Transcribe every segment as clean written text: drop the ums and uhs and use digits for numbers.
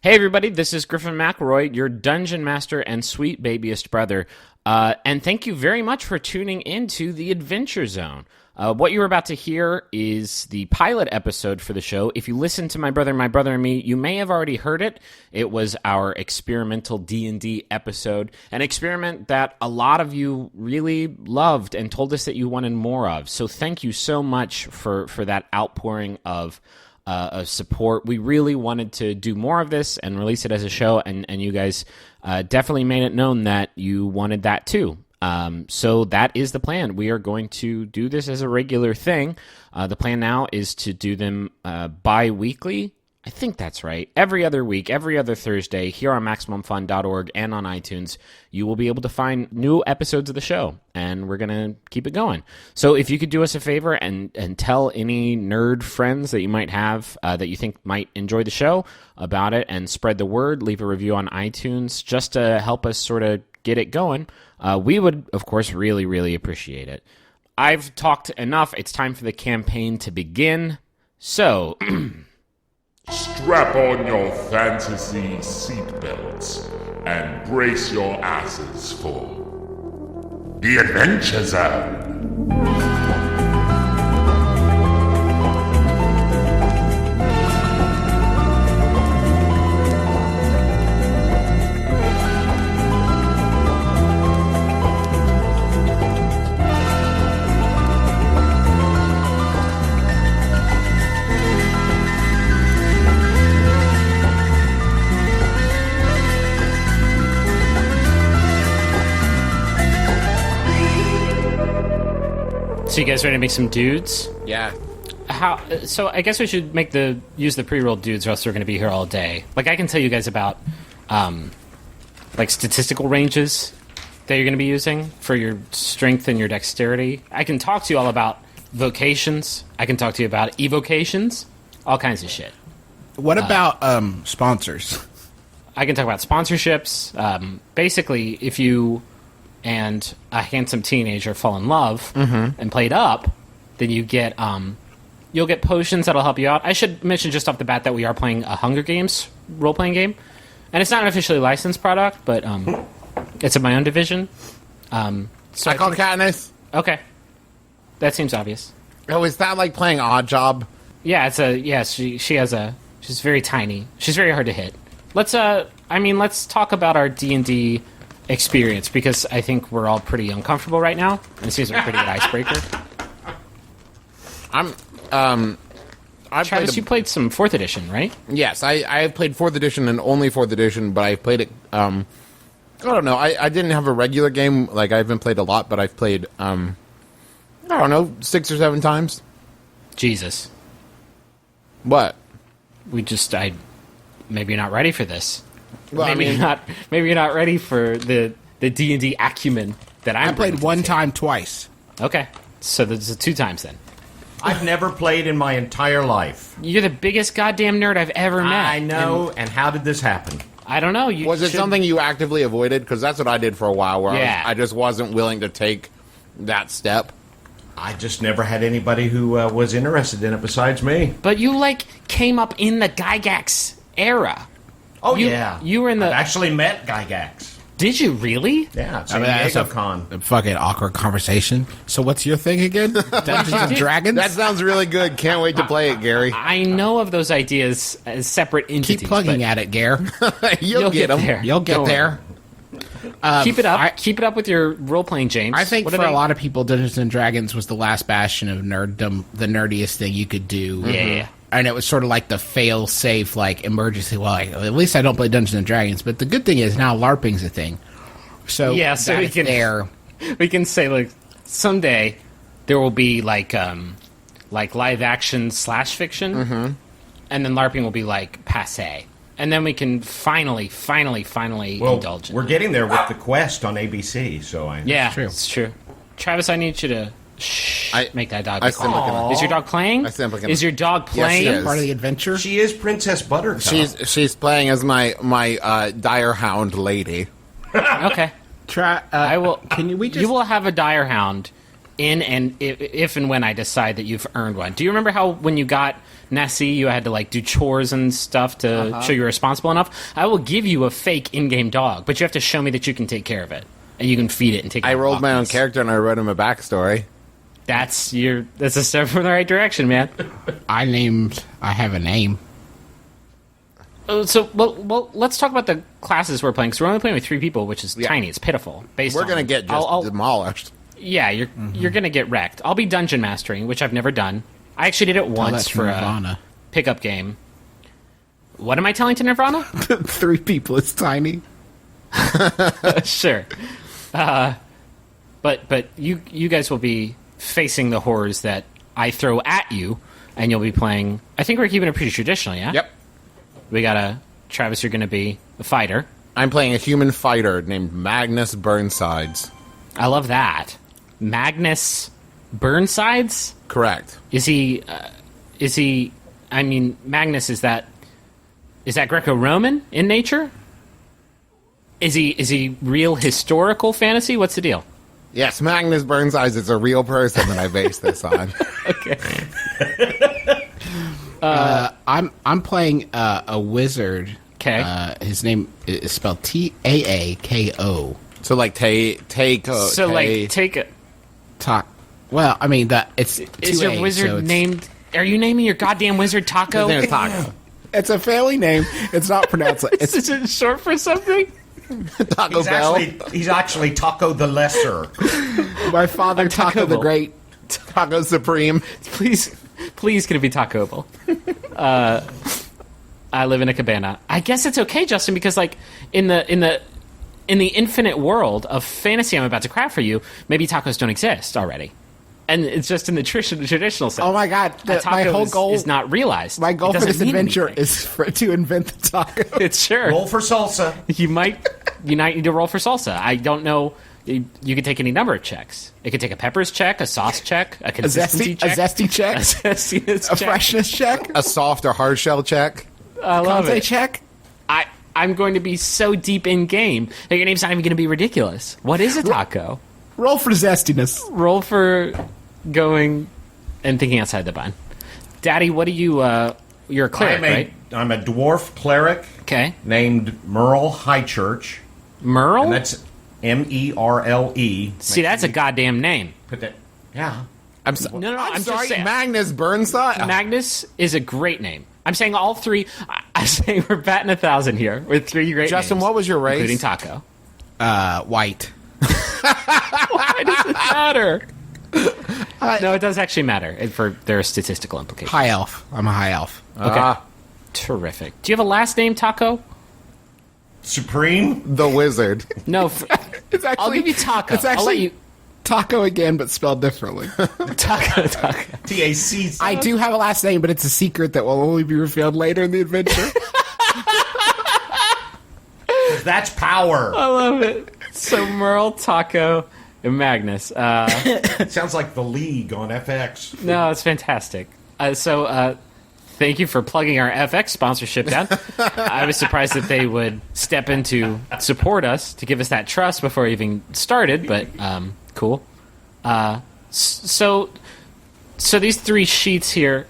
Hey everybody, this is Griffin McElroy, your Dungeon Master and sweet babyest brother, and thank you very much for tuning into the Adventure Zone. What you're about to hear is the pilot episode for the show. If you listen to My Brother and Me, you may have already heard it. It was our experimental D&D episode, an experiment that a lot of you really loved and told us that you wanted more of. So thank you so much for that outpouring of support. We really wanted to do more of this and release it as a show, and you guys definitely made it known that you wanted that too. So that is the plan. We are going to do this as a regular thing. The plan now is to do them bi-weekly. I think that's right. Every other week, every other Thursday, here on MaximumFun.org and on iTunes, you will be able to find new episodes of the show, and we're going to keep it going. So if you could do us a favor and tell any nerd friends that you might have that you think might enjoy the show about it and spread the word, leave a review on iTunes just to help us sort of get it going, we would, of course, really, really appreciate it. I've talked enough. It's time for the campaign to begin. So... Strap on your fantasy seatbelts and brace your asses for the Adventure Zone. So you guys ready to make some dudes? Yeah. So I guess we should use the pre-rolled dudes, or else we're going to be here all day. Like, I can tell you guys about like statistical ranges that you're going to be using for your strength and your dexterity. I can talk to you all about vocations. I can talk to you about evocations, all kinds of shit. What about sponsors? I can talk about sponsorships. Basically, if you and a handsome teenager fall in love and played up, then you get you'll get potions that'll help you out. I should mention just off the bat that we are playing a Hunger Games role-playing game, and it's not an officially licensed product, but it's in my own division. So I call Katniss. Okay, that seems obvious. Oh, is that like playing Odd Job? Yeah, she's very tiny. She's very hard to hit. Let's talk about our D&D experience, because I think we're all pretty uncomfortable right now, and it seems like a pretty good icebreaker. Travis, you played some 4th edition, right? Yes, I have played 4th edition and only 4th edition, but I've played it, I don't know, I didn't have a regular game, like I haven't played a lot, but I've played, I don't know, 6 or 7 times. Jesus. What? Maybe you're not ready for this. Well, maybe you're not ready for the D&D acumen that I played one time twice. Okay, so there's 2 times then. I've never played in my entire life. You're the biggest goddamn nerd I've ever met. I know, and how did this happen? I don't know. Was it something you actively avoided? Because that's what I did for a while, where Yeah. I just wasn't willing to take that step. I just never had anybody who was interested in it besides me. But you, came up in the Gygax era. Oh, yeah. You were in the... I've actually met Gygax. Did you really? Yeah, it's San Diego Con. A fucking awkward conversation. So what's your thing again? Dungeons and Dragons? That sounds really good. Can't wait to play it, Gary. I know of those ideas as separate entities. Keep plugging at it, Gare. You'll get them. there. You'll get there. Keep it up. Keep it up with your role-playing, James. I think for a lot of people, Dungeons and Dragons was the last bastion of nerddom, the nerdiest thing you could do. Yeah. And it was sort of like the fail-safe, emergency. Well, at least I don't play Dungeons and Dragons. But the good thing is now LARPing's a thing. So yeah, so we can say someday there will be live action / fiction, and then LARPing will be passe, and then we can finally indulge. We're getting there with the Quest on ABC. So it's true. Travis, I need you to make that dog. Is your dog playing? Is your dog playing? Yes, part of the adventure? She is Princess Buttercup. She's playing as my Direhound lady. Okay. I will. You will have a Direhound in, and if and when I decide that you've earned one. Do you remember how when you got Nessie, you had to like do chores and stuff to show you're responsible enough? I will give you a fake in-game dog, but you have to show me that you can take care of it and you can feed it and take. I rolled my own walkies. character and I wrote him a backstory. That's a step in the right direction, man. I have a name. So, well, let's talk about the classes we're playing. So we're only playing with 3 people, which is tiny. It's pitiful. We're gonna get just demolished. Yeah, you're gonna get wrecked. I'll be dungeon mastering, which I've never done. I actually did it once that's for Nirvana. a pickup game. What am I telling to Nirvana? 3 people is tiny. Sure, but you guys will be facing the horrors that I throw at you, and you'll be playing. I think we're keeping it pretty traditional, yeah. Yep. We got Travis. You're gonna be a fighter. I'm playing a human fighter named Magnus Burnsides. I love that. Magnus Burnsides? Correct. Is he? I mean, Magnus is that Greco-Roman in nature? Is he real historical fantasy? What's the deal? Yes, Magnus Burnsides is a real person that I base this on. Okay. I'm playing a wizard. Okay. His name is spelled Taako. So like take a. Talk. Well, I mean that it's. Is your 2A, wizard so it's- named? Are you naming your goddamn wizard Taco? His name is Taco. It's a family name. It's not pronounced. It's Is it short for something? Taco Bell. He's actually Taco the Lesser. my father, Taco the Bell. Great. Taco Supreme. Please, can it be Taco Bell? I live in a cabana. I guess it's okay, Justin, because like in the infinite world of fantasy I'm about to craft for you, maybe tacos don't exist already, and it's just in the traditional sense. Oh my God! A taco My whole goal is not realized. My goal It for doesn't this mean adventure anything. is to invent the taco. It's sure. Roll for salsa. You might need to roll for salsa. I don't know. You could take any number of checks. It could take a peppers check, a sauce check, a A consistency zesty check, a zestiness a check. freshness check, A soft or hard shell check. I love Conte it. check. I'm going to be so deep in game that your name's not even going to be ridiculous. What is a taco? Roll for zestiness. Roll for going and thinking outside the bun. Daddy, what do you? You're a cleric, right? I'm a dwarf cleric Okay, named Merle Highchurch, Merle. and that's Merle. See, that's a goddamn name. Put that. Yeah. I'm No, I'm just sorry. saying. Magnus Burnside. Magnus is a great name. I'm saying all 3. I'm saying we're batting 1,000 here with 3 great Justin, names, what was your race? including Taco. White. Why does it matter? No, it does actually matter for their statistical implications. High elf. I'm a high elf. Okay. Terrific. Do you have a last name, Taco? Supreme. The Wizard. No. It's actually. I'll give you Taco. It's actually I'll let you. taco again, but spelled differently. Taco. TAC. I do have a last name, but it's a secret that will only be revealed later in the adventure. That's power. I love it. So Merle, Taco, and Magnus. Sounds like the League on FX. No, it's fantastic. Thank you for plugging our FX sponsorship down. I was surprised that they would step in to support us, to give us that trust before we even started, but cool. So these 3 sheets here,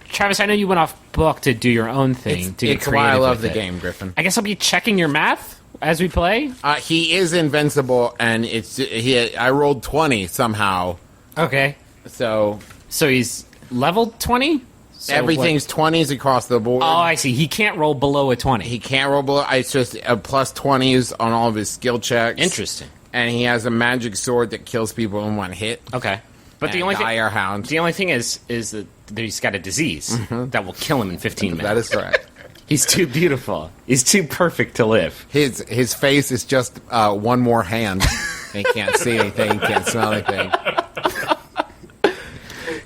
Travis, I know you went off book to do your own thing. to get It's why I creative love with the it. game, Griffin. I guess I'll be checking your math as we play. He is invincible, and I rolled 20 somehow. Okay. So he's level 20? So everything's 20s across the board. Oh, I see. He can't roll below a 20. He can't roll below. It's just a plus 20s on all of his skill checks. Interesting. And he has a magic sword that kills people in 1 hit. Okay. But the And only thing, Dire Hound. the only thing is that he's got a disease that will kill him in 15 minutes. That is correct. He's too beautiful. He's too perfect to live. His face is just one more hand. He can't see anything, can't smell anything.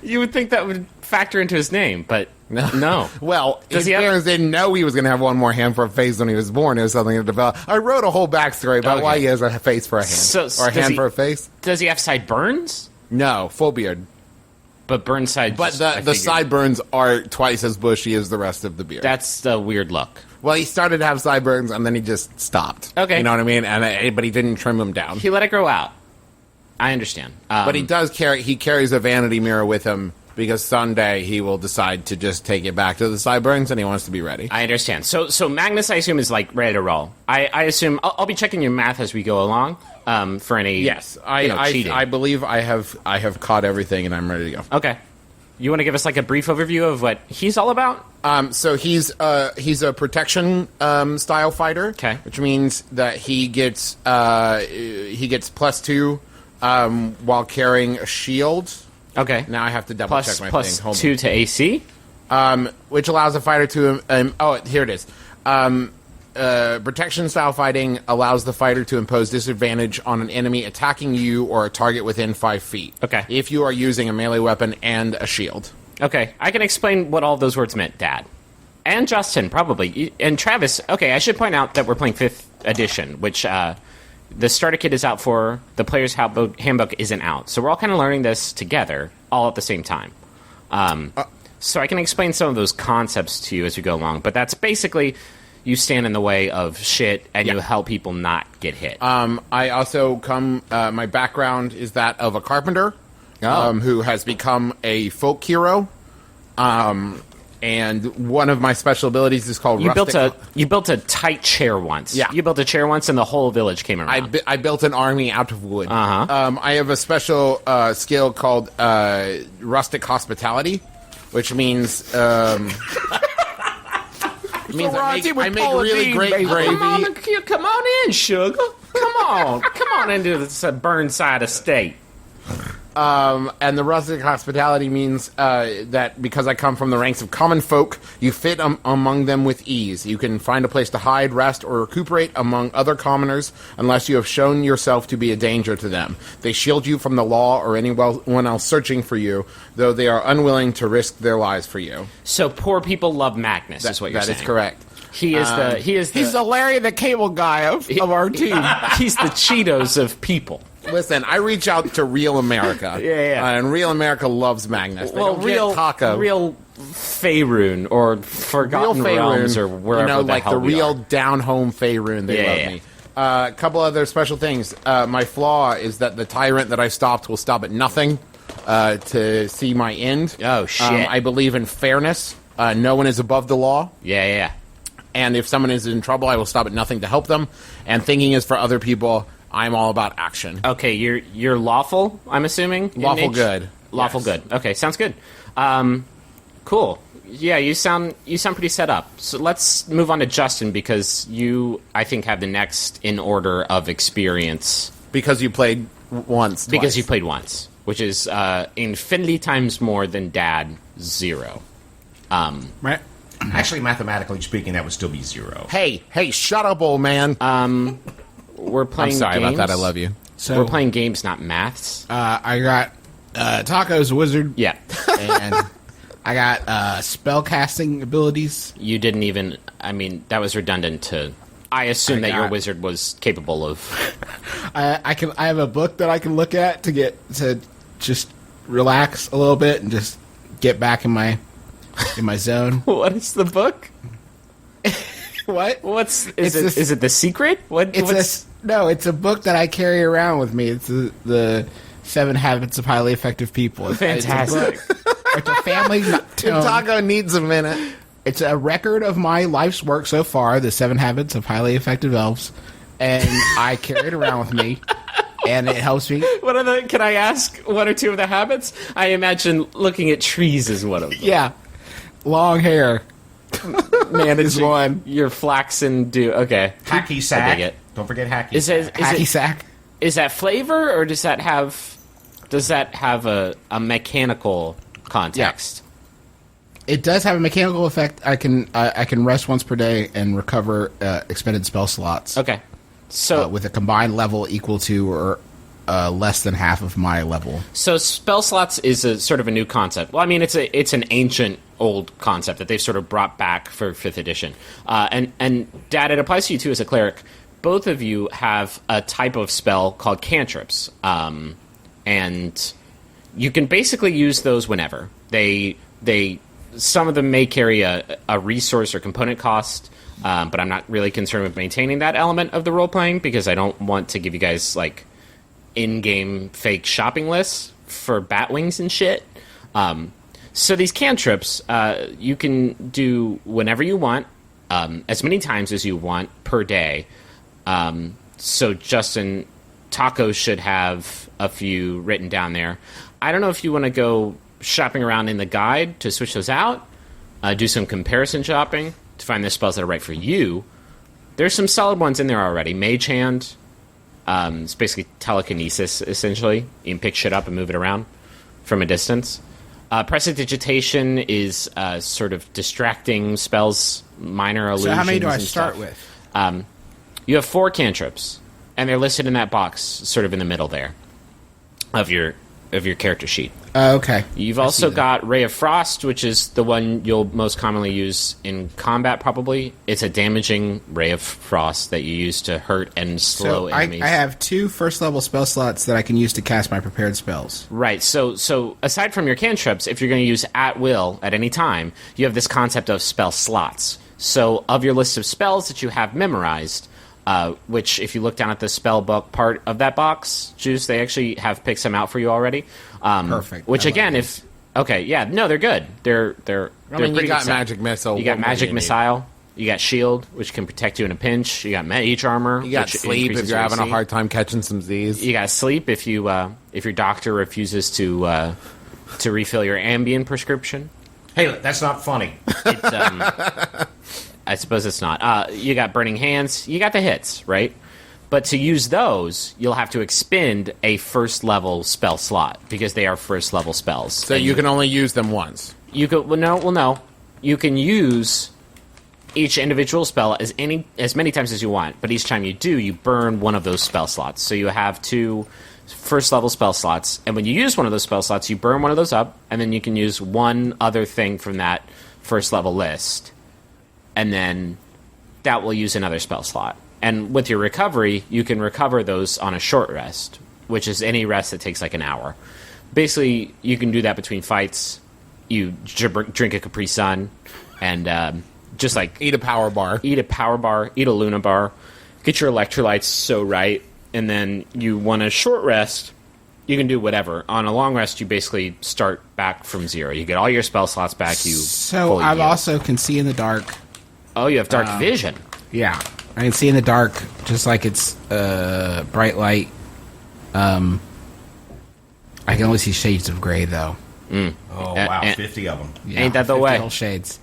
You would think that would factor into his name, but no. Well, Does his he have- parents didn't know he was going to have one more hand for a face when he was born. It was something to develop. I wrote a whole backstory about Okay. why he has a face for a hand. So, or a does hand he- for a face. Does he have sideburns? No, full beard. But Burnside. But just, I the figured- sideburns are twice as bushy as the rest of the beard. That's the weird look. Well, he started to have sideburns, and then he just stopped. Okay. You know what I mean? But he didn't trim them down. He let it grow out. I understand. But he carries a vanity mirror with him because someday he will decide to just take it back to the Sideburns, and he wants to be ready. I understand. So Magnus, I assume, is like ready to roll. I assume I'll be checking your math as we go along for any. Yes, cheating. I believe I have caught everything, and I'm ready to go. Okay. You want to give us like a brief overview of what he's all about? So he's a protection style fighter, okay, which means that he gets +2 while carrying a shield. Okay. Now I have to double check my plus thing. Hold 2 to AC, which allows a fighter to here it is. Protection style fighting allows the fighter to impose disadvantage on an enemy attacking you or a target within 5 feet. Okay. If you are using a melee weapon and a shield. Okay, I can explain what all those words meant, Dad. And Justin, probably. And Travis, okay, I should point out that we're playing 5th edition, which the starter kit is out for, the player's handbook isn't out. So we're all kind of learning this together, all at the same time. So I can explain some of those concepts to you as we go along, but that's basically you stand in the way of shit and you help people not get hit. I also my background is that of a carpenter who has become a folk hero. And one of my special abilities is called rustic. You built a tight chair once. Yeah. You built a chair once and the whole village came around. I built an army out of wood. Uh-huh. I have a special skill called rustic hospitality, which means I make really great gravy. Come on in, sugar. Come on into this Burnside estate. And the rustic hospitality means that because I come from the ranks of common folk, you fit among them with ease. You can find a place to hide, rest, or recuperate among other commoners unless you have shown yourself to be a danger to them. They shield you from the law or anyone else searching for you, though they are unwilling to risk their lives for you. So poor people love Magnus, is what you're saying. That is correct. He's the Larry the Cable Guy of our team. He's the Cheetos of people. Listen, I reach out to real America. Yeah. And real America loves Magnus. They don't real get Taco. Real Faerun or Forgotten Realms or wherever like hell the we real are. down-home Faerun. They love me. A couple other special things. My flaw is that the tyrant that I stopped will stop at nothing to see my end. Oh, shit. I believe in fairness. No one is above the law. Yeah. And if someone is in trouble, I will stop at nothing to help them. And thinking is for other people. I'm all about action. Okay, you're lawful, I'm assuming? Lawful good. Lawful good. Okay, sounds good. Cool. Yeah, you sound pretty set up. So let's move on to Justin, because you, I think, have the next in order of experience. Because you played once. Because twice. you played once, which is infinity times more than Dad, 0. Right. Actually, mathematically speaking, that would still be 0. Hey, shut up, old man. We're playing I'm sorry games. about that. I love you. So We're playing games, not maths. I got Taco's wizard. Yeah. And I got spellcasting abilities. You didn't even... I mean, that was redundant to... I assume that your wizard was capable of... I have a book that I can look at to just relax a little bit and just get back in my zone. What is the book? What? Is it The Secret? It's a book that I carry around with me. It's the 7 Habits of Highly Effective People. Fantastic. It's a family tome. Taco needs a minute. It's a record of my life's work so far, the 7 Habits of Highly Effective Elves, and I carry it around with me, and it helps me. Can I ask one or two of the habits? I imagine looking at trees is one of them. Yeah. Long hair. Managing one. Your flaxen do. Okay. Hacky I sack. dig it. Don't forget hacky Is sack. Hacky sack. Is that flavor, or does that have a mechanical context? It does have a mechanical effect. I can rest once per day and recover expended spell slots. Okay. So with a combined level equal to or less than half of my level. So spell slots is a sort of a new concept. Well, I mean, it's an ancient old concept that they've sort of brought back for 5th edition. And Dad, it applies to you too as a cleric. Both of you have a type of spell called cantrips, and you can basically use those whenever. Some of them may carry a resource or component cost, but I'm not really concerned with maintaining that element of the role playing because I don't want to give you guys like in-game fake shopping lists for bat wings and shit. So these cantrips, you can do whenever you want, as many times as you want per day. So Justin, Taco should have a few written down there. I don't know if you want to go shopping around in the guide to switch those out, do some comparison shopping to find the spells that are right for you. There's some solid ones in there already. Mage Hand, it's basically telekinesis, essentially. You can pick shit up and move it around from a distance. Prestidigitation is sort of distracting spells, minor illusions. So how many do I and start stuff. with? You have 4 cantrips, and they're listed in that box, sort of in the middle there, of your character sheet. Okay. You've also got Ray of Frost, which is the one you'll most commonly use in combat, probably. It's a damaging Ray of Frost that you use to hurt and slow enemies. I have 2 first-level spell slots that I can use to cast my prepared spells. Right, so aside from your cantrips, if you're going to use at will at any time, you have this concept of spell slots. So of your list of spells that you have memorized, which if you look down at the spell book part of that box, Juice, they actually have picked some out for you already. Perfect. Which again, they're good. They're you got magic missile. You got magic missile. You got shield, which can protect you in a pinch. You got mage armor. You got which sleep if increases you're your having a AC. hard time catching some Z's. You got sleep if your doctor refuses to refill your Ambien prescription. Hey, that's not funny. It's, I suppose it's not. You got burning hands. You got the hits, right? But to use those, you'll have to expend a first-level spell slot because they are first-level spells. So you can only use them once. You could no. You can use each individual spell as many times as you want, but each time you do, you burn one of those spell slots. So you have 2 first-level spell slots, and when you use one of those spell slots, you burn one of those up, and then you can use one other thing from that first-level list, and then that will use another spell slot. And with your recovery, you can recover those on a short rest, which is any rest that takes like an hour. Basically, you can do that between fights. You drink a Capri Sun, and just like Eat a power bar. eat a Luna bar, get your electrolytes so right, and then you want a short rest. You can do whatever. On a long rest, you basically start back from 0. You get all your spell slots back. So fully I've heal. also can see in the dark. Oh, you have dark vision. Yeah, I can see in the dark, just like it's bright light. I can only see shades of gray, though. Oh, wow, and- 50 of them. Yeah, Ain't that the 50 way? whole shades.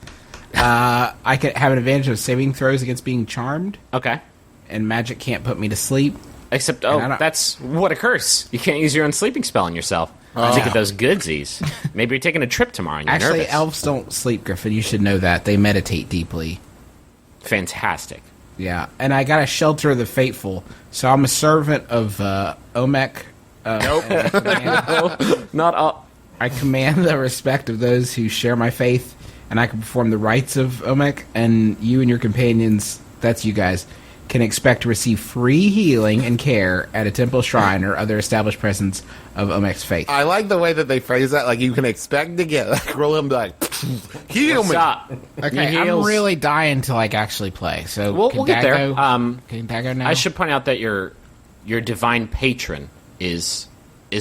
I could have an advantage of saving throws against being charmed, Okay. and magic can't put me to sleep. Except, I don't- that's what a curse. You can't use your own sleeping spell on yourself. Think of those goodsies. Maybe you're taking a trip tomorrow and you're Actually, nervous. elves don't sleep, Griffin. You should know that. They meditate deeply. Fantastic. Yeah, and I got a shelter of the faithful, so I'm a servant of Omek. Nope. Not all. I command the respect of those who share my faith, and I can perform the rites of Omek, and you and your companions, that's you guys, can expect to receive free healing and care at a temple shrine or other established presence of Omek's faith. I like the way that they phrase that. Like, you can expect to get, like, roll him, like, heal me. Stop. Okay, I'm really dying to, like, actually play, so We'll get there. Can that go now? I should point out that your divine patron is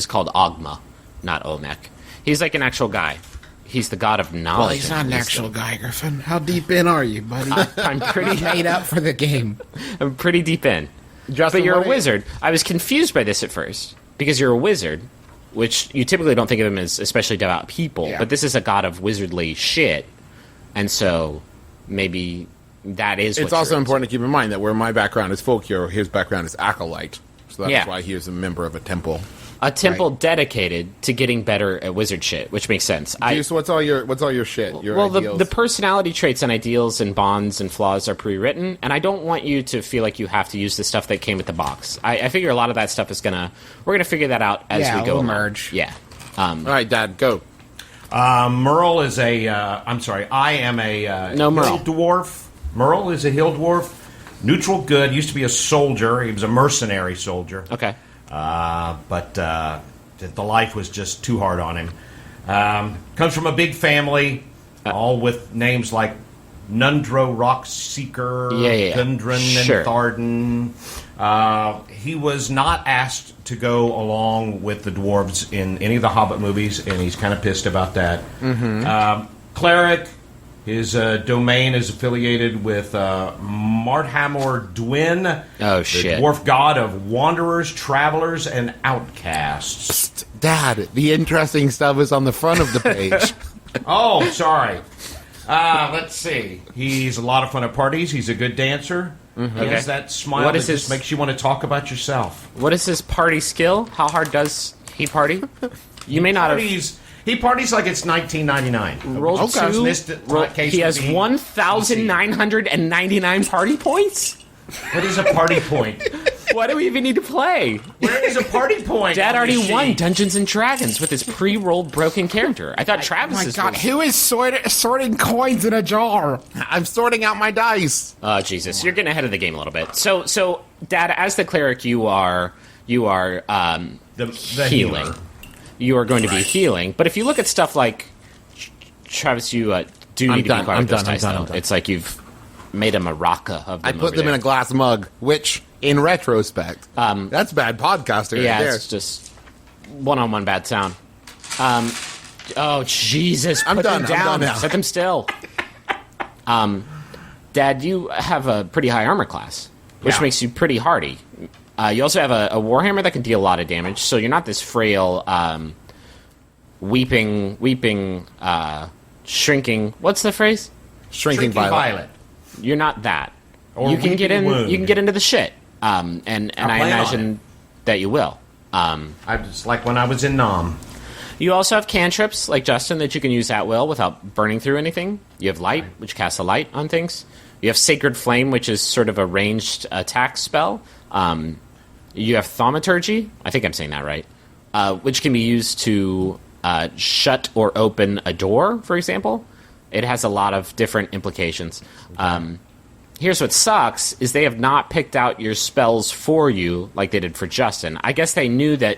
called Ogma, not Omek. He's like an actual guy. He's the god of knowledge. Well, he's not and an wisdom. actual guy, Griffin. How deep in are you, buddy? I'm pretty Made up for the game. I'm pretty deep in. Justin, But you're what a are you- wizard. I was confused by this at first because you're a wizard, which you typically don't think of them as especially devout people. Yeah. But this is a god of wizardly shit, and so maybe that is. It's what also you're important to keep in mind that where my background is folk hero, his background is acolyte. So that's Yeah. why he is a member of a temple. a temple dedicated to getting better at wizard shit, which makes sense. So what's all your shit? Your Well, ideals? the personality traits and ideals and bonds and flaws are pre-written, and I don't want you to feel like you have to use the stuff that came with the box. I figure a lot of that stuff is we're gonna figure that out as we go we'll along. merge. Yeah. all right, Dad, go. Merle is I am a No, Merle. hill dwarf. Merle is a hill dwarf. Neutral good. Used to be a soldier. He was a mercenary soldier. Okay. But the life was just too hard on him. Comes from a big family, all with names like Nundro, Rockseeker, Yeah. Gundren, Sure. and Tharden. He was not asked to go along with the dwarves in any of the Hobbit movies, and he's kind of pissed about that. Cleric, his domain is affiliated with Marthamor Dwin, Oh, the shit. dwarf god of wanderers, travelers, and outcasts. Dad, the interesting stuff is on the front of the page. Oh, sorry. Let's see. He's a lot of fun at parties. He's a good dancer. He has that smile What that is just his- makes you want to talk about yourself. What is his party skill? How hard does he party? You may not have... He parties like it's 1999. Roll Okay. two. Missed it. He has 1,999 party points? What is a party point? Why do we even need to play? Where is a party point? Dad on the already won sheet? Dungeons and Dragons with his pre-rolled broken character. I thought Travis was... who is sorting coins in a jar? I'm sorting out my dice. Oh, Jesus. You're getting ahead of the game a little bit. So Dad, as the cleric, you are The healing. healer. You are going to be healing. But if you look at stuff like... Travis, you do need to done, be quiet I'm with those done, I'm dice, done, though. I'm done. It's like you've made a maraca of them. I put them in a glass mug, which, in retrospect, that's bad podcasting right Yeah, there. it's just one-on-one bad sound. Oh, Jesus. I'm Put done, them I'm down. done now. Set them still. Dad, you have a pretty high armor class, which Yeah. makes you pretty hardy. You also have a warhammer that can deal a lot of damage, so you're not this frail, weeping, shrinking... What's the phrase? Shrinking violet. You're not that. Or You can get weeping in. wound. You can get into the shit. And I plan on imagine that you will. I just like when I was in Nam. You also have cantrips, like Justin, that you can use at will without burning through anything. You have light, which casts a light on things. You have Sacred Flame, which is sort of a ranged attack spell. You have Thaumaturgy. I think I'm saying that right. Which can be used to shut or open a door, for example. It has a lot of different implications. Here's what sucks, is they have not picked out your spells for you like they did for Justin. I guess they knew that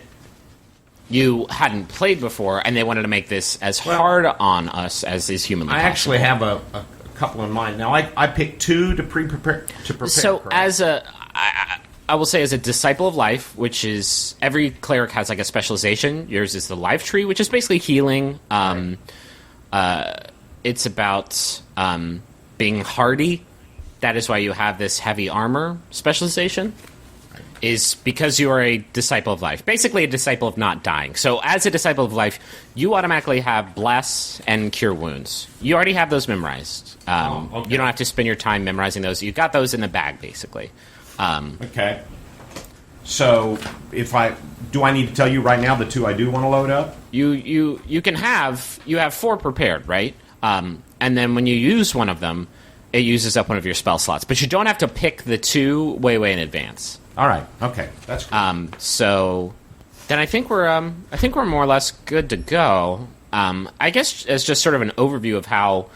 you hadn't played before, and they wanted to make this as hard on us as is humanly I possible. actually have a couple in mind. Now, I picked two to prepare. So correct? as I will say, as a disciple of life, which is every cleric has like a specialization. Yours is the life tree, which is basically healing. It's about being hardy. That is why you have this heavy armor specialization. Is because you are a disciple of life. Basically a disciple of not dying. So as a disciple of life, you automatically have bless and cure wounds. You already have those memorized. Okay. You don't have to spend your time memorizing those. You got those in the bag, basically. Okay. So, do I need to tell you right now the two I do want to load up? You have 4 prepared, right? And then when you use one of them, it uses up one of your spell slots. But you don't have to pick the 2 way in advance. All right. Okay. That's good. So then I think we're more or less good to go. I guess as just sort of an overview of how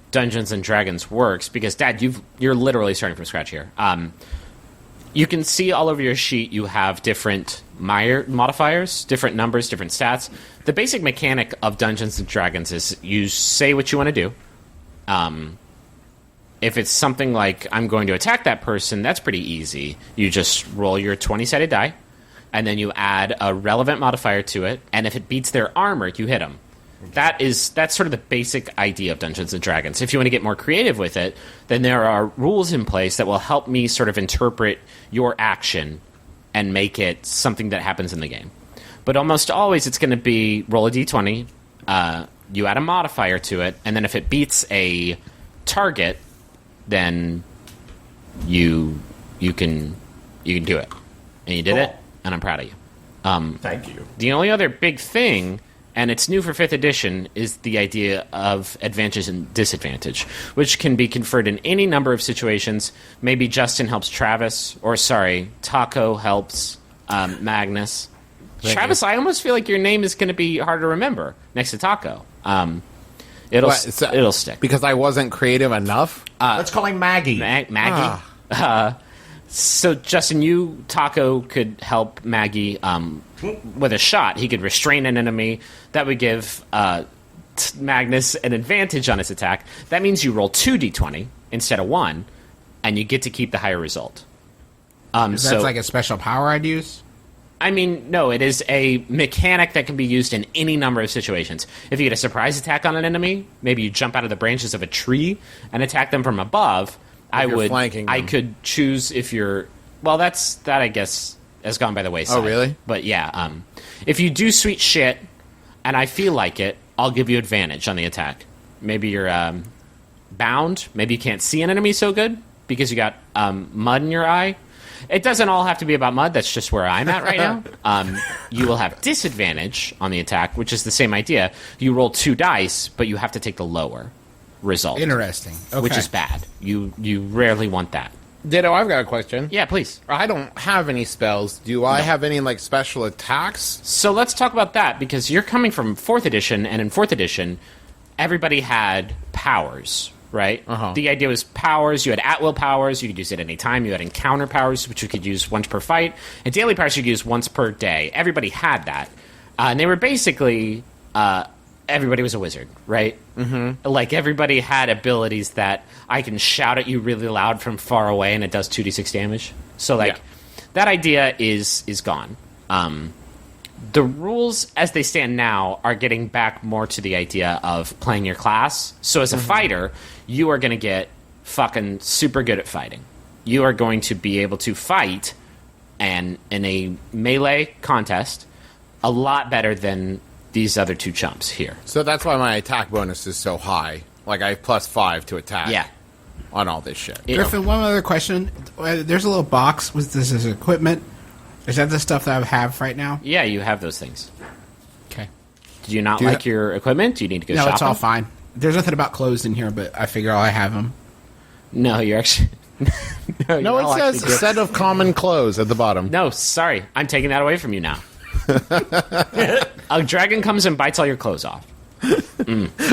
Dungeons and Dragons works, because Dad, you're literally starting from scratch here. You can see all over your sheet you have different modifiers, different numbers, different stats. The basic mechanic of Dungeons and Dragons is you say what you want to do. If it's something like, I'm going to attack that person, that's pretty easy. You just roll your 20-sided die, and then you add a relevant modifier to it, and if it beats their armor, you hit them. That's sort of the basic idea of Dungeons & Dragons. If you want to get more creative with it, then there are rules in place that will help me sort of interpret your action and make it something that happens in the game. But almost always it's going to be roll a d20, you add a modifier to it, and then if it beats a target, then you can do it. And you did it, and I'm proud of you. Thank you. The only other big thing, and it's new for 5th edition, is the idea of advantage and disadvantage, which can be conferred in any number of situations. Maybe Justin helps Travis, or Taco helps Magnus. Travis, I almost feel like your name is going to be hard to remember next to Taco. It'll stick. Because I wasn't creative enough? Let's call him Maggie. Maggie. So, Justin, Taco could help Maggie with a shot. He could restrain an enemy. That would give Magnus an advantage on his attack. That means you roll 2d20 instead of 1, and you get to keep the higher result. Is that like a special power I'd use? I mean, no, it is a mechanic that can be used in any number of situations. If you get a surprise attack on an enemy, maybe you jump out of the branches of a tree and attack them from above. I could choose if you're... Well, that I guess has gone by the wayside. Oh, really? But yeah, if you do sweet shit and I feel like it, I'll give you advantage on the attack. Maybe you're bound. Maybe you can't see an enemy so good because you got mud in your eye. It doesn't all have to be about mud. That's just where I'm at right now. You will have disadvantage on the attack, which is the same idea. You roll 2 dice, but you have to take the lower result. Interesting. Okay. Which is bad. You rarely want that. Ditto, I've got a question. Yeah, please. I don't have any spells. Do I have any, like, special attacks? So let's talk about that, because you're coming from 4th edition, and in 4th edition, everybody had powers, right? The idea was powers. You had at-will powers. You could use it any time. You had encounter powers, which you could use once per fight. And daily powers you could use once per day. Everybody had that. And they were basically... everybody was a wizard, right? Mm-hmm. Like, everybody had abilities that I can shout at you really loud from far away, and it does 2d6 damage. So, like, that idea is gone. The rules, as they stand now, are getting back more to the idea of playing your class. So as a fighter, you are going to get fucking super good at fighting. You are going to be able to fight and in a melee contest a lot better than these other 2 chumps here. So that's why my attack bonus is so high. Like, I have +5 to attack. Yeah. On all this shit. Griffin, one other question. There's a little box with this as equipment. Is that the stuff that I have right now? Yeah, you have those things. Okay. Do you not like your equipment? Do you need to go shopping? No, it's all fine. There's nothing about clothes in here, but I figure I have them. No, you're actually... No, it says a set of common clothes at the bottom. No, sorry. I'm taking that away from you now. A dragon comes and bites all your clothes off.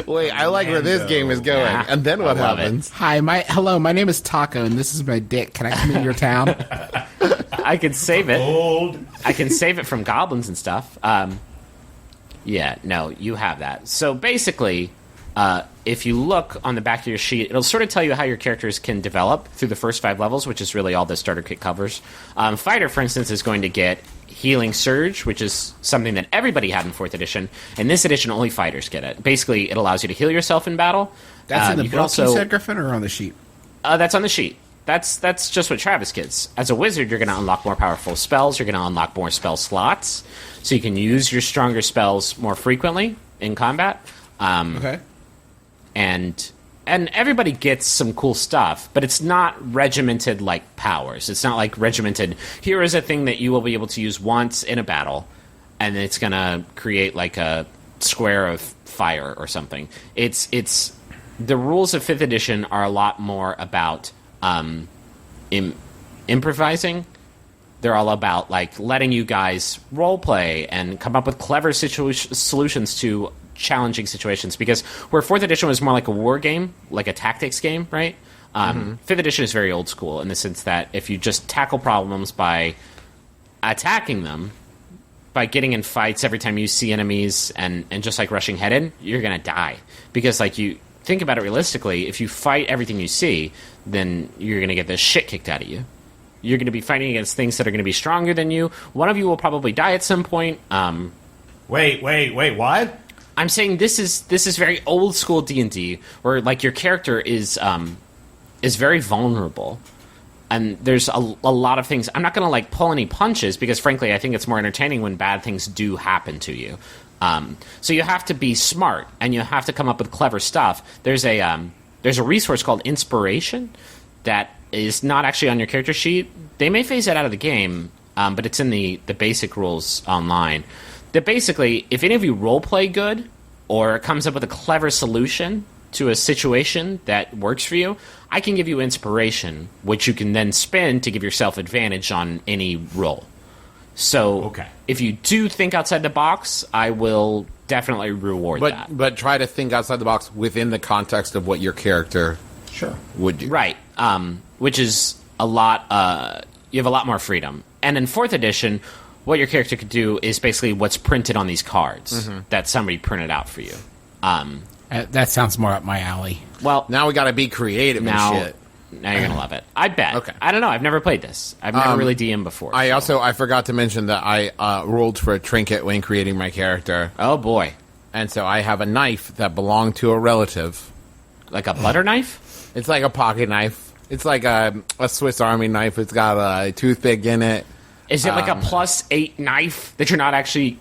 Wait, I like where this game is going. Yeah. And then what happens? Hi, hello, my name is Taco, and this is my dick. Can I come into your town? I can save it. Old. I can save it from goblins and stuff. Yeah, no, you have that. So basically, if you look on the back of your sheet, it'll sort of tell you how your characters can develop through the first 5 levels, which is really all the starter kit covers. Fighter, for instance, is going to get Healing Surge, which is something that everybody had in 4th edition. In this edition, only fighters get it. Basically, it allows you to heal yourself in battle. That's in the book also, you said, Griffin, or on the sheet? That's on the sheet. That's just what Travis gets. As a wizard, you're going to unlock more powerful spells. You're going to unlock more spell slots, so you can use your stronger spells more frequently in combat. Okay. And everybody gets some cool stuff, but it's not regimented like powers. It's not like regimented, here is a thing that you will be able to use once in a battle, and it's going to create like a square of fire or something. It's the rules of 5th edition are a lot more about improvising. They're all about like letting you guys role play and come up with clever solutions to challenging situations, because where 4th edition was more like a war game, like a tactics game, right? 5th edition is very old school in the sense that if you just tackle problems by attacking them, by getting in fights every time you see enemies and just like rushing head in, you're gonna die. Because like, you think about it realistically, if you fight everything you see, then you're gonna get the shit kicked out of you. You're gonna be fighting against things that are gonna be stronger than you. One of you will probably die at some point. Wait, what? I'm saying this is very old school D&D, where like your character is very vulnerable, and there's a lot of things. I'm not going to like pull any punches, because frankly, I think it's more entertaining when bad things do happen to you. So you have to be smart, and you have to come up with clever stuff. There's a resource called Inspiration that is not actually on your character sheet. They may phase it out of the game, but it's in the basic rules online. That basically, if any of you roleplay good or comes up with a clever solution to a situation that works for you, I can give you inspiration, which you can then spend to give yourself advantage on any roll. So if you do think outside the box, I will definitely reward that. But try to think outside the box within the context of what your character would do. Right. Which is a lot... you have a lot more freedom. And in 4th edition... what your character could do is basically what's printed on these cards that somebody printed out for you. That sounds more up my alley. Well, now we got to be creative and shit. Now you're gonna love it. I bet. Okay. I don't know. I've never played this. I've never really DM'd before. I forgot to mention that I rolled for a trinket when creating my character, Oh boy, and so I have a knife that belonged to a relative. like a butter knife. It's like a pocket knife. It's like a Swiss Army knife. It's got a toothpick in it. Is it like a +8 knife that you're not actually?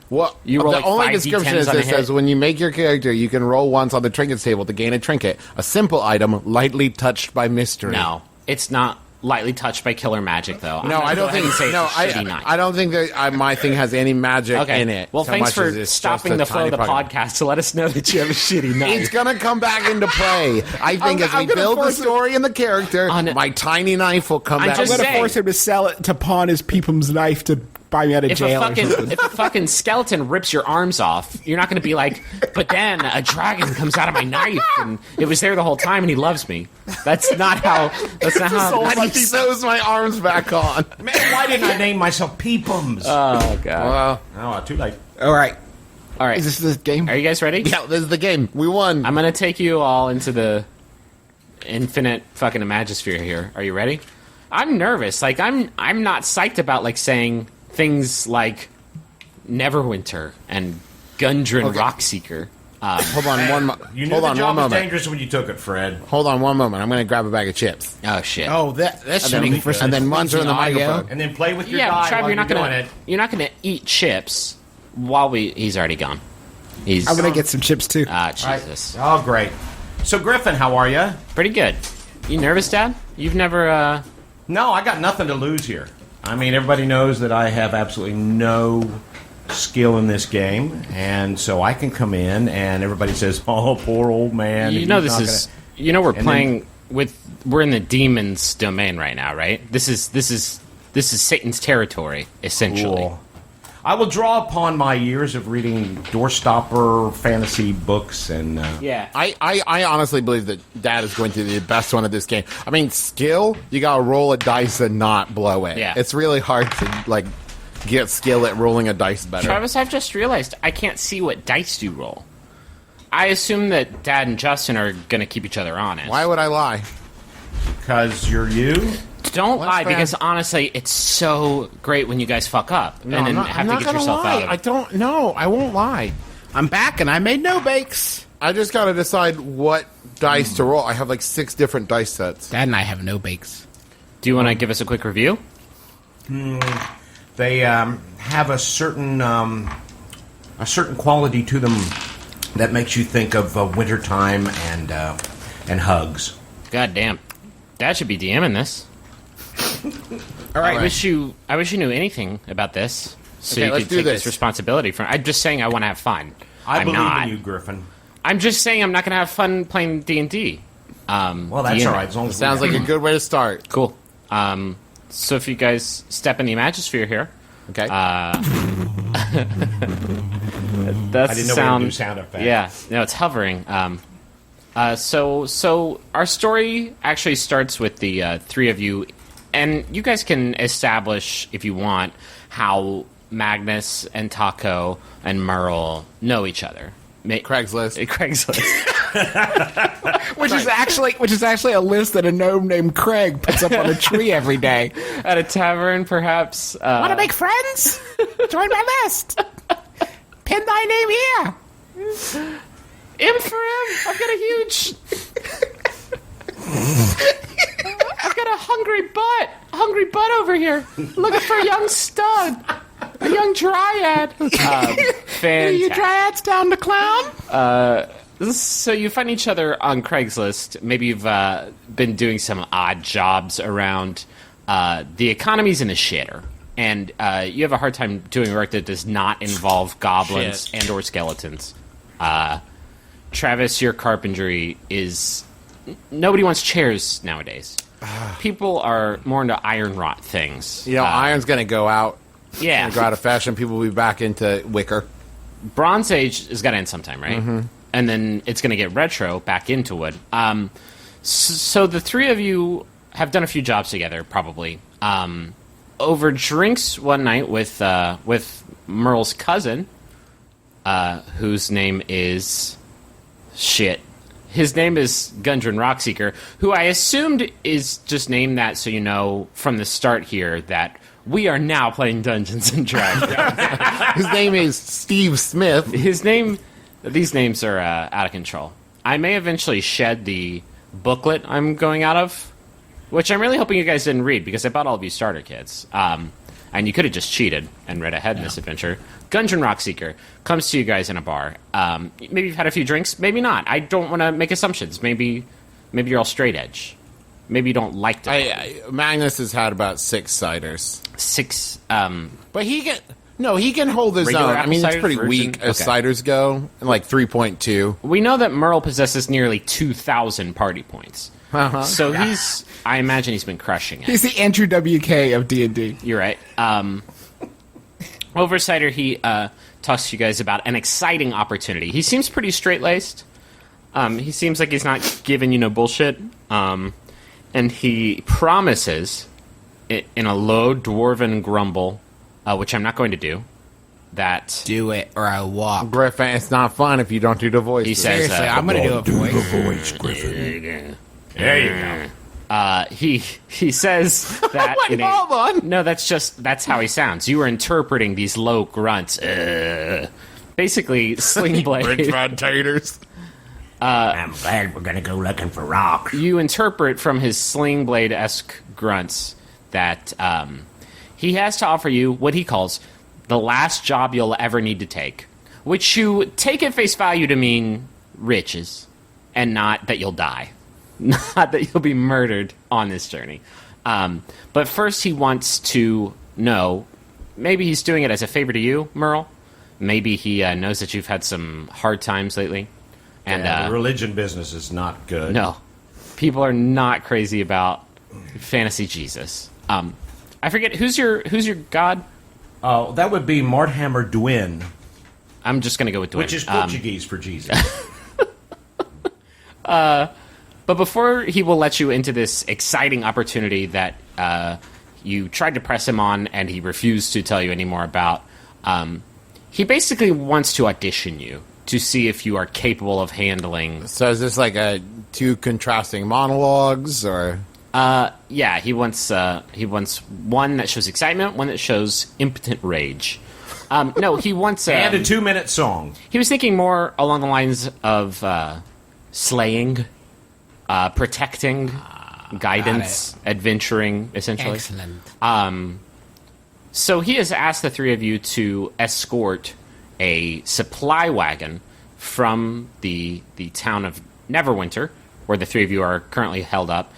Well, You roll the like only 5 description D10s is on a it says hit? when you make your character, you can roll once on the trinkets table to gain a trinket, a simple item lightly touched by mystery. No, it's not lightly touched by killer magic though. No, I don't think. No, I don't think that my thing has any magic in it. Well, so thanks much for as it's stopping just the a flow of tiny the pocket. podcast to let us know that you have a shitty knife. It's gonna come back into play. I think as we build the story and the character, my tiny knife will come back. just I'm gonna saying. force him to sell it to pawn his Peepum's knife to buy me out of if jail. if a fucking skeleton rips your arms off, you're not going to be like, but then a dragon comes out of my knife and it was there the whole time and he loves me. That's not how. That's not how. and he sews my arms back on. Man, why didn't I name myself Peepums? Oh god. Well, Oh, too late. All right, All right. is this the game? Are you guys ready? yeah, this is the game. We won. I'm going to take you all into the infinite fucking imagosphere here. Are you ready? I'm nervous. Like I'm not psyched about like saying things like Neverwinter and Gundren Rockseeker. Hold on You knew hold the on job one was moment. dangerous when you took it, Fred. Hold on one moment. I'm going to grab a bag of chips. Oh shit. Oh, that's And shooting then, for some and then munch her in the audio. microphone. And then play with your yeah, die Trav, while you're not doing gonna it. you're not gonna eat chips while he's already gone. He's I'm gonna get some chips too. Jesus. Oh, great. So, Griffin, how are you? Pretty good. You nervous, Dad? You've never No, I got nothing to lose here. I mean, everybody knows that I have absolutely no skill in this game, and so I can come in and everybody says, "Oh, poor old man." you know he's this not is gonna-" you know we're And playing with we're in the demon's domain right now, right? This is Satan's territory, essentially. Cool. I will draw upon my years of reading doorstopper fantasy books and Yeah. I honestly believe that Dad is going to be the best one at this game. I mean, skill, you got to roll a dice and not blow it. Yeah. It's really hard to, like, get skill at rolling a dice better. Travis, I've just realized I can't see what dice you roll. I assume that Dad and Justin are going to keep each other honest. Why would I lie? because you're you. Don't lie, fair. because honestly, it's so great when you guys fuck up No, and then I'm not, have I'm to not get gonna yourself lie. out of I it. don't know. I won't lie. I'm back and I made no bakes. I just got to decide what dice to roll. I have like 6 different dice sets. Dad and I have no bakes. Do you want to give us a quick review? They have a certain quality to them that makes you think of wintertime and hugs. God damn. Dad should be DMing this. All right. I wish you knew anything about this, so Okay, you let's could do take this. this responsibility from. I'm just saying I want to have fun. I I'm believe not. in you, Griffin. I'm just saying I'm not going to have fun playing D&D. Well, that's all right. As long as Sounds like a good way to start. Cool. So if you guys step in the Imagosphere here, Okay. that's I didn't know sound. we would do sound effects. Yeah, no, it's hovering. So our story actually starts with the 3 of you, and you guys can establish if you want how Magnus and Taco and Merle know each other. Craigslist. Craigslist. Which is actually a list that a gnome named Craig puts up on a tree every day. At a tavern, perhaps. Want to make friends? Join my list. Pin thy name here. M for M. I've got a huge. I've got a hungry butt over here, looking for a young stud, a young dryad. Fantastic. Dryads down to clown? So you find each other on Craigslist. Maybe you've been doing some odd jobs around. The economy's in the shitter, and you have a hard time doing work that does not involve goblins and or skeletons. Travis, your carpentry is... Nobody wants chairs nowadays. People are more into iron rot things. You know, iron's going to go out. Yeah. Go out of fashion. People will be back into wicker. Bronze Age has got to end sometime, right? Mm-hmm. And then it's going to get retro back into wood. So the 3 of you have done a few jobs together, probably. Over drinks one night with Merle's cousin, whose name is... Shit. his name is Gundren Rockseeker, who I assumed is just named that so you know from the start here that we are now playing Dungeons and Dragons. His name is Steve Smith. These names are out of control. I may eventually shed the booklet I'm going out of, which I'm really hoping you guys didn't read because I bought all of you starter kits. And you could have just cheated and read ahead in this adventure. Gundren Rockseeker comes to you guys in a bar. Maybe you've had a few drinks, maybe not. I don't want to make assumptions. Maybe you're all straight edge. Maybe you don't like to. Magnus has had about 6 ciders. 6. But he can hold his Regular own. I mean, it's apple pretty cider weak version? as Okay. ciders go, like 3.2. We know that Merle possesses nearly 2,000 party points. So I imagine he's been crushing it. He's the Andrew WK of D&D. You're right. Over cider, he talks to you guys about an exciting opportunity. He seems pretty straight-laced. He seems like he's not giving you no bullshit. And he promises, in a low dwarven grumble, which I'm not going to do, that Do it or I walk. Griffin, it's not fun if you don't do the voice. he says, Seriously, I'm going to do a voice. There you go. he says that Wait, hold on. No, that's how he sounds. You were interpreting these low grunts. Basically, sling blade. taters. I'm glad we're gonna go looking for rocks. You interpret from his sling blade-esque grunts that he has to offer you what he calls the last job you'll ever need to take, which you take at face value to mean riches, and not that you'll die. Not that you'll be murdered on this journey. But first he wants to know, maybe he's doing it as a favor to you, Merle. Maybe he knows that you've had some hard times lately. And The religion business is not good. no, people are not crazy about fantasy Jesus. I forget, who's your god? Oh, that would be Marthammer Dwin, I'm just going to go with Dwayne. which is Portuguese for Jesus. But before he will let you into this exciting opportunity that you tried to press him on and he refused to tell you any more about, he basically wants to audition you to see if you are capable of handling... So is this like two contrasting monologues, or? Yeah, he wants one that shows excitement, one that shows impotent rage. No, he wants... And a 2-minute song. He was thinking more along the lines of slaying, protecting, guidance, adventuring, essentially. Excellent. So he has asked the three of you to escort a supply wagon from the town of Neverwinter, where the three of you are currently held up,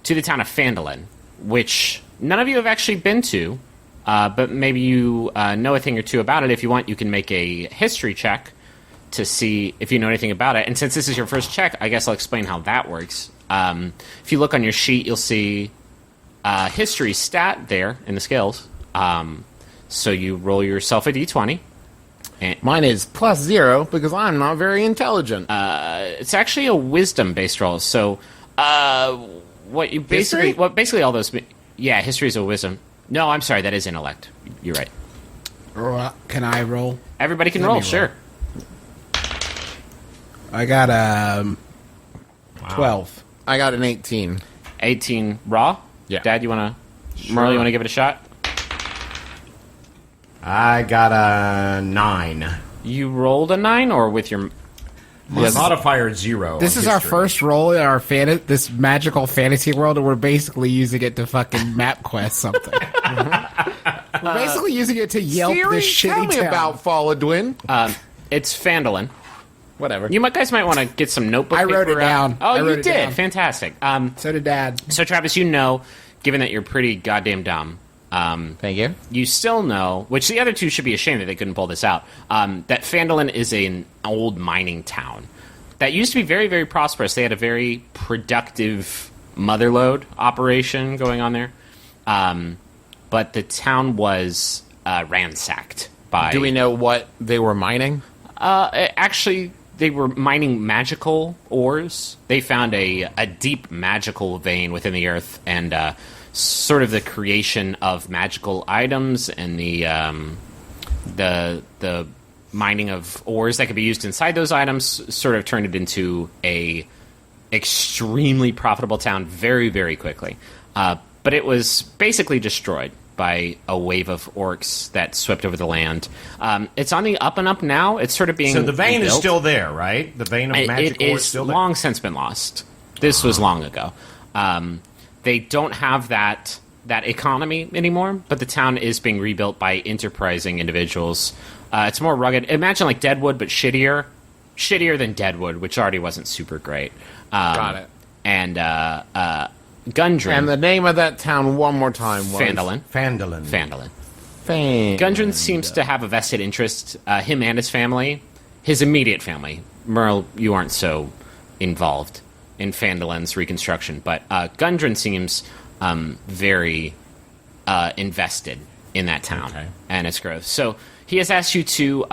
to the town of Phandalin, which none of you have actually been to, but maybe you know a thing or two about it. If you want, you can make a history check to see if you know anything about it. And since this is your first check, I guess I'll explain how that works. If you look on your sheet, you'll see history stat there in the skills. So you roll yourself a d20. Mine is +0 because I'm not very intelligent. It's actually a wisdom-based roll. So History? basically all those... Yeah, history is a wisdom. No, I'm sorry, that is intellect. You're right. Can I roll? Everybody can Let roll, me roll. sure. I got 12. I got an 18. 18 raw? Yeah. Dad, you want to... Merle, you want to give it a shot? I got a 9. You rolled a 9, or with your... My modifier is 0. This on is our history. first roll in our this magical fantasy world, and we're basically using it to fucking map quest something. We're basically using it to Yelp Siri, this shitty tell me town. about Fall Adwin. It's Phandalin. Whatever. You guys might want to get some notebook I wrote paper it out. down. Oh, I you wrote it did. down. Fantastic. So did Dad. So, Travis, you know, given that you're pretty goddamn dumb, Thank you. you still know, which the other two should be ashamed that they couldn't pull this out, that Phandalin is an old mining town that used to be very, very prosperous. They had a very productive motherlode operation going on there. But the town was ransacked by... Do we know what they were mining? Actually, they were mining magical ores. They found a deep magical vein within the earth, and sort of the creation of magical items and the mining of ores that could be used inside those items sort of turned it into a extremely profitable town very, very quickly. But it was basically destroyed by a wave of orcs that swept over the land. It's on the up and up now. It's sort of being So the vein is rebuilt. still there, right? The vein of magic It ore is is still there. long since been lost. This was long ago. They don't have that economy anymore, but the town is being rebuilt by enterprising individuals. It's more rugged. Imagine like Deadwood, but shittier. Shittier than Deadwood, which already wasn't super great. Got it. And Gundren. And the name of that town one more time was Phandalin. Phandalin. Gundren seems to have a vested interest, him and his family. His immediate family. Merle, you aren't so involved in Phandalin's reconstruction, but Gundren seems very invested in that town and its growth. So he has asked you to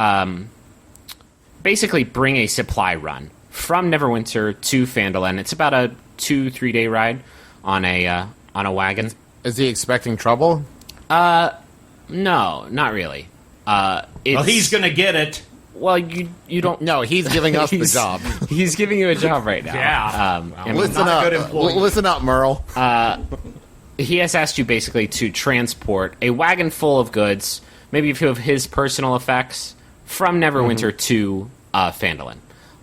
basically bring a supply run from Neverwinter to Phandalin. It's about a 2-3 day ride on a wagon. Is he expecting trouble? No, not really. Well, he's going to get it. Well, you don't. No, he's giving us the He's- job. He's giving you a job right now. Yeah. And Listen not a good up. employee. Listen up, Merle. he has asked you basically to transport a wagon full of goods, maybe a few of his personal effects, from Neverwinter to Phandalin.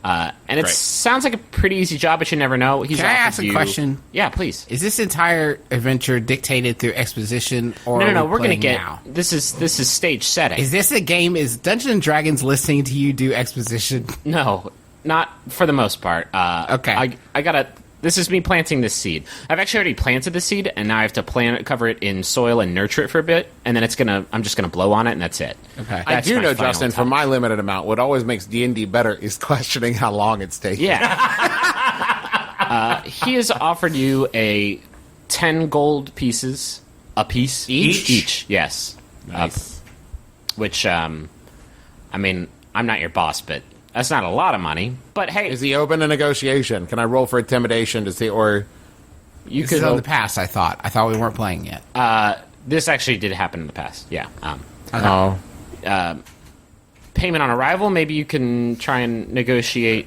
And it Great. sounds like a pretty easy job, but you never know. He's Can I offered ask a you- question? Yeah, please. Is this entire adventure dictated through exposition, or No, are we we're gonna playing get now? this is stage setting. Is this a game? Is Dungeons and Dragons listening to you do exposition? No, not for the most part. Okay. I gotta. This is me planting this seed. I've actually already planted the seed, and now I have to cover it in soil and nurture it for a bit, and then I'm just gonna blow on it, and that's it. Okay. I That's do my know, final Justin, touch. for my limited amount, what always makes D&D better is questioning how long it's taking. Yeah. He has offered you 10 gold pieces a piece. Each? Yes. Nice. Which, I mean, I'm not your boss, but that's not a lot of money. But hey, Is he open to negotiation? Can I roll for intimidation to see, or... you This could is on hope- the past. I thought we weren't playing yet. this actually did happen in the past. Yeah. Oh. Payment on arrival, maybe you can try and negotiate.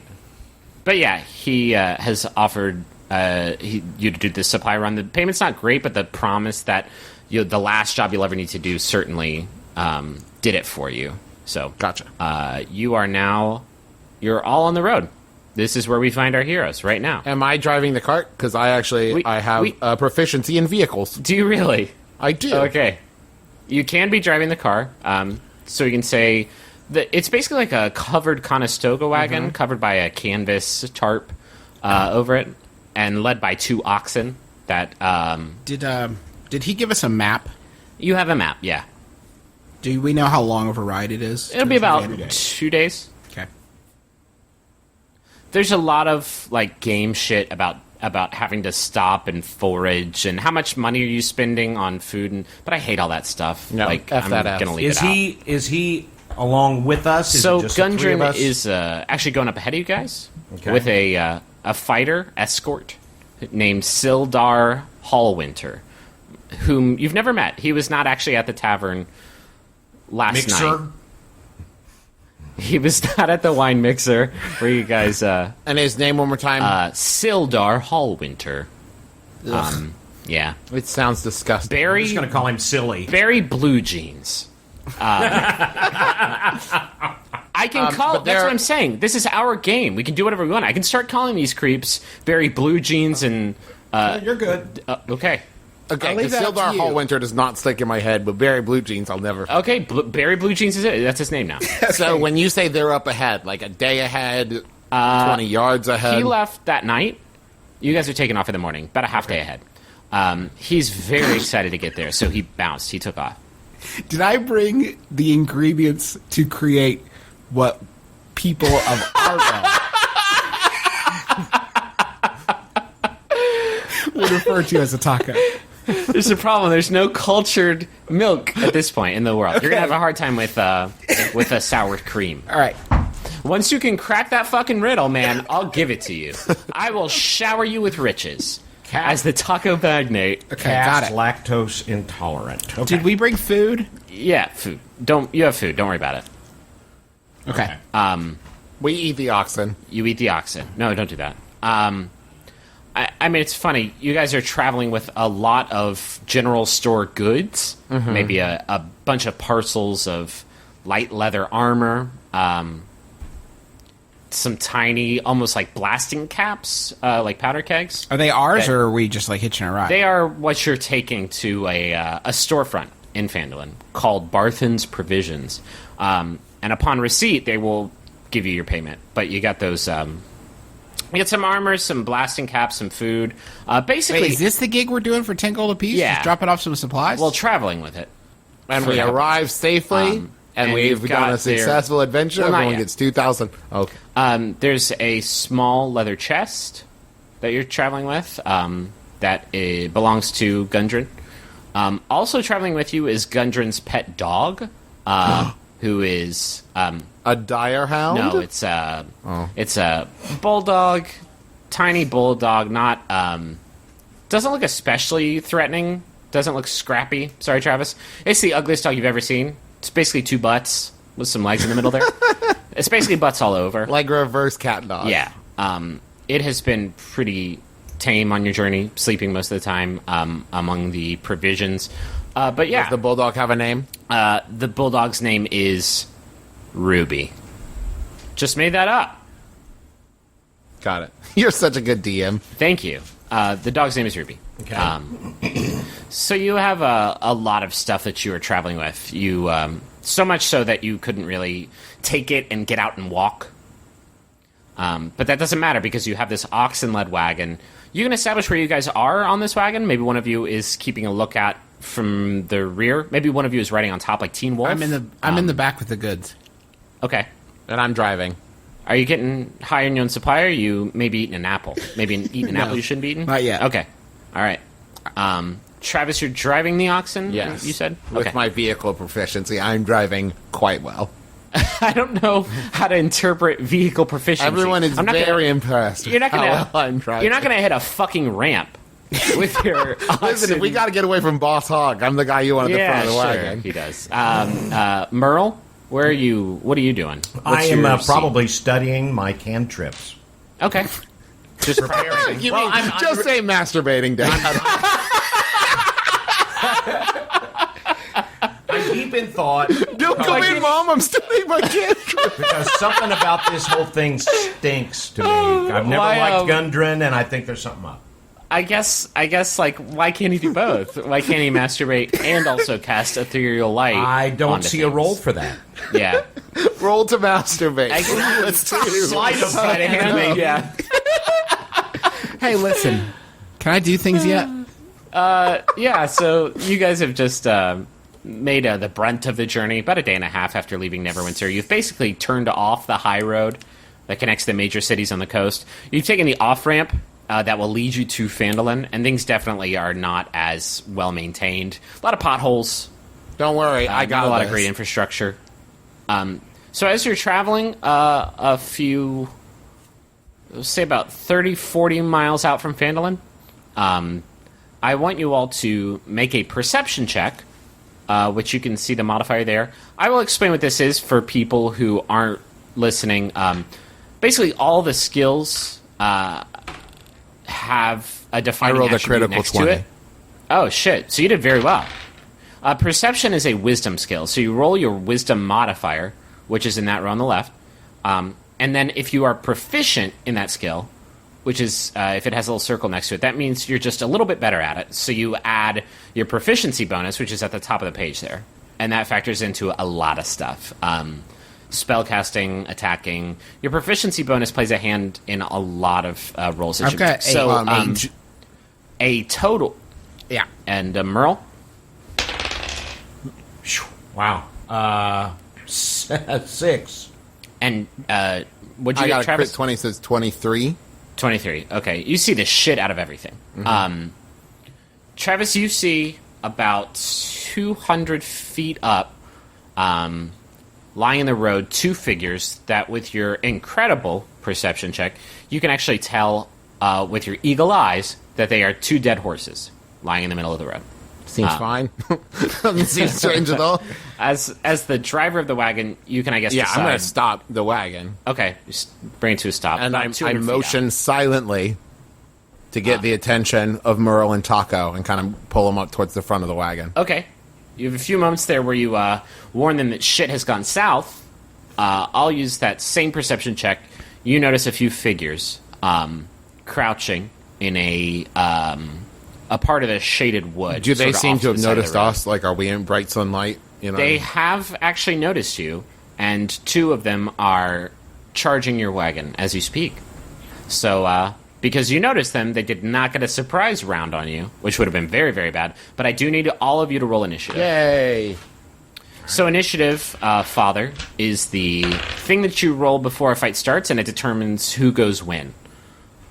But yeah, he has offered you to do this supply run. The payment's not great, but the promise that the last job you'll ever need to do certainly did it for you. So Gotcha. you're all on the road. This is where we find our heroes right now. Am I driving the cart? Because I have proficiency in vehicles. Do you really? I do. Okay. You can be driving the car. So you can say that it's basically like a covered Conestoga wagon, covered by a canvas tarp over it, and led by 2 oxen. That Did he give us a map? you have a map. Yeah, Do we know how long of a ride it is? it'll be about 2 days. Okay. There's a lot of like game shit about having to stop and forage and how much money are you spending on food, but I hate all that stuff. No, like F I'm that F. gonna leave Is it out. he along with us? Is So it just the three of Gundren us? is actually going up ahead of you guys Okay. with a fighter escort named Sildar Hallwinter, whom you've never met. He was not actually at the tavern last Mixer. night. He was not at the wine mixer where you guys. And his name one more time? Sildar Hallwinter. Yeah, It sounds disgusting. I'm Barry just going to call him silly. Barry Blue Jeans. I can call. but That's they're- what I'm saying. This is our game. We can do whatever we want. I can start calling these creeps Barry Blue Jeans and. You're good. Okay. Okay, I'll leave because that up to Sildar you. Hallwinter Hallwinter does not stick in my head, but Barry Blue Jeans I'll never... Okay. Barry Blue Jeans is it. That's his name now. So when you say they're up ahead, like a day ahead, 20 yards ahead... He left that night. You guys are taking off in the morning, about a half day ahead. He's very excited to get there, so he bounced. He took off. Did I bring the ingredients to create what people of our realm would refer to as a taco? There's a problem. There's no cultured milk at this point in the world. You're gonna have a hard time with a sour cream. All right. Once you can crack that fucking riddle, man, I'll give it to you. I will shower you with riches as the taco magnate. Okay, got Cast it. lactose intolerant. Okay. Did we bring food? Yeah, food. You have food. Don't worry about it. Okay. We eat the oxen. You eat the oxen. No, don't do that. I mean, it's funny. You guys are traveling with a lot of general store goods, maybe a bunch of parcels of light leather armor, some tiny, almost like blasting caps, like powder kegs. Are they ours, or are we just like hitching a ride? They are what you're taking to a storefront in Phandalin called Barthen's Provisions. And upon receipt, they will give you your payment. But you got those... you get some armor, some blasting caps, some food. Basically... Wait, is this the gig we're doing for 10 gold apiece? Yeah. Just dropping off some supplies? Well, traveling with it. And we arrive safely, and we've you've done got a successful adventure. Well, not Everyone yet. gets 2,000. Okay. There's a small leather chest that you're traveling with that belongs to Gundren. Also traveling with you is Gundren's pet dog, who is... A dire hound? no, it's a bulldog, tiny bulldog, not... doesn't look especially threatening, doesn't look scrappy. Sorry, Travis. It's the ugliest dog you've ever seen. It's basically two butts with some legs in the middle there. It's basically butts all over. Like a reverse cat dog. Yeah. It has been pretty tame on your journey, sleeping most of the time among the provisions. But yeah, Does the bulldog have a name? the bulldog's name is Ruby. Just made that up. Got it. You're such a good DM. Thank you. The dog's name is Ruby. Okay. So you have a lot of stuff that you are traveling with. You so much so that you couldn't really take it and get out and walk. But that doesn't matter because you have this oxen-led wagon. You can establish where you guys are on this wagon. Maybe one of you is keeping a lookout from the rear. Maybe one of you is riding on top like Teen Wolf. I'm in the back with the goods. Okay. And I'm driving. Are you getting high on your own supply, or are you maybe eating an apple? Maybe eating an apple you shouldn't be eating? Not yet. Okay. All right. Travis, you're driving the oxen, Yes. you said? With Okay. my vehicle proficiency, I'm driving quite well. I don't know how to interpret vehicle proficiency. Everyone is I'm not very gonna, impressed. You're not how gonna. well I'm driving. You're not gonna hit a fucking ramp with your. Listen, we got to get away from Boss Hog. I'm the guy you want at the front of the sure, wagon. he does. Merle, where are you? What are you doing? I What's am your seat? probably studying my cantrips. Okay. Just Preparing. You Well, mean, I'm- just say masturbating, Dad. I'm deep in thought. Don't come in, Mom. I'm studying my kid. Because something about this whole thing stinks to me. I've never Why, liked Gundren, and I think there's something up. I guess, like, why can't he do both? Why can't he masturbate and also cast ethereal light? I don't onto see a things? role for that. Yeah. Roll to masturbate. I guess Let's do. Sleight of hand. Yeah. Hey, listen. Can I do things yet? Yeah, so you guys have just made the brunt of the journey about a day and a half after leaving Neverwinter. You've basically turned off the high road that connects the major cities on the coast. You've taken the off-ramp that will lead you to Phandalin, and things definitely are not as well maintained. A lot of potholes. Don't worry, I got not a lot this. of great infrastructure. So as you're traveling a few, let's say about 30, 40 miles out from Phandalin, I want you all to make a perception check, which you can see the modifier there. I will explain what this is for people who aren't listening. Basically, all the skills have a defining I rolled a attribute critical next 20. to it. Oh, shit. So you did very well. Perception is a wisdom skill. So you roll your wisdom modifier, which is in that row on the left. And then if you are proficient in that skill, which is if it has a little circle next to it, that means you're just a little bit better at it. So you add your proficiency bonus, which is at the top of the page there. And that factors into a lot of stuff. Spellcasting, attacking. Your proficiency bonus plays a hand in a lot of rolls that I've you got make. So a total. Yeah. And Merle? Wow. 6. And what'd you I get, got a Travis? crit 20, says 23. 23. Okay, you see the shit out of everything. Travis, you see about 200 feet up, lying in the road, two figures that, with your incredible perception check, you can actually tell with your eagle eyes that they are two dead horses lying in the middle of the road. Seems fine. Doesn't seem strange at all. As the driver of the wagon, you can, I guess, Yeah, decide. I'm going to stop the wagon. Okay, just bring it to a stop. And About I 200 feet motion silently to get the attention of Merle and Taco and kind of pull them up towards the front of the wagon. Okay. You have a few moments there where you warn them that shit has gone south. I'll use that same perception check. You notice a few figures crouching in a part of the shaded wood. Do they sort of seem off to have the side of noticed the road. us? Like, are we in bright sunlight? You know, They have actually noticed you, and two of them are charging your wagon as you speak. So, because you noticed them, they did not get a surprise round on you, which would have been very, very bad. But I do need all of you to roll initiative. Yay! So initiative, Father, is the thing that you roll before a fight starts, and it determines who goes when.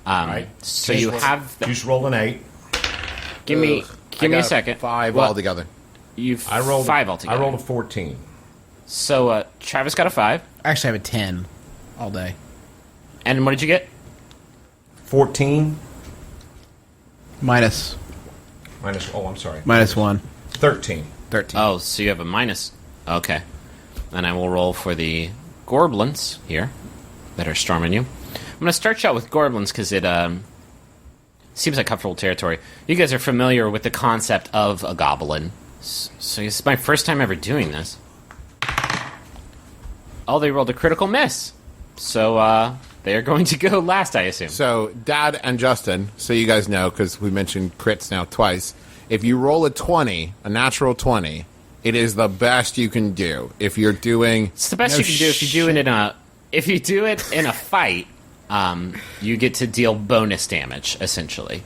Right. So you have... Just roll an 8. Give me I a got second. 5 Well, altogether. You've I rolled 5 altogether. I rolled a 14. So Travis got a 5. I actually have a 10 all day. And what did you get? 14 Minus I'm sorry. minus 1. 13. 13. Oh, so you have a minus. Okay. And I will roll for the Gerblins here that are storming you. I'm going to start you out with Gerblins because it seems like comfortable territory. You guys are familiar with the concept of a goblin. So this is my first time ever doing this. Oh, they rolled a critical miss. So they are going to go last, I assume. So, Dad and Justin, so you guys know, because we mentioned crits now twice, if you roll a 20, a natural 20, it is the best you can do. If you're doing... It's the best you can do if you do it in a fight. You get to deal bonus damage essentially,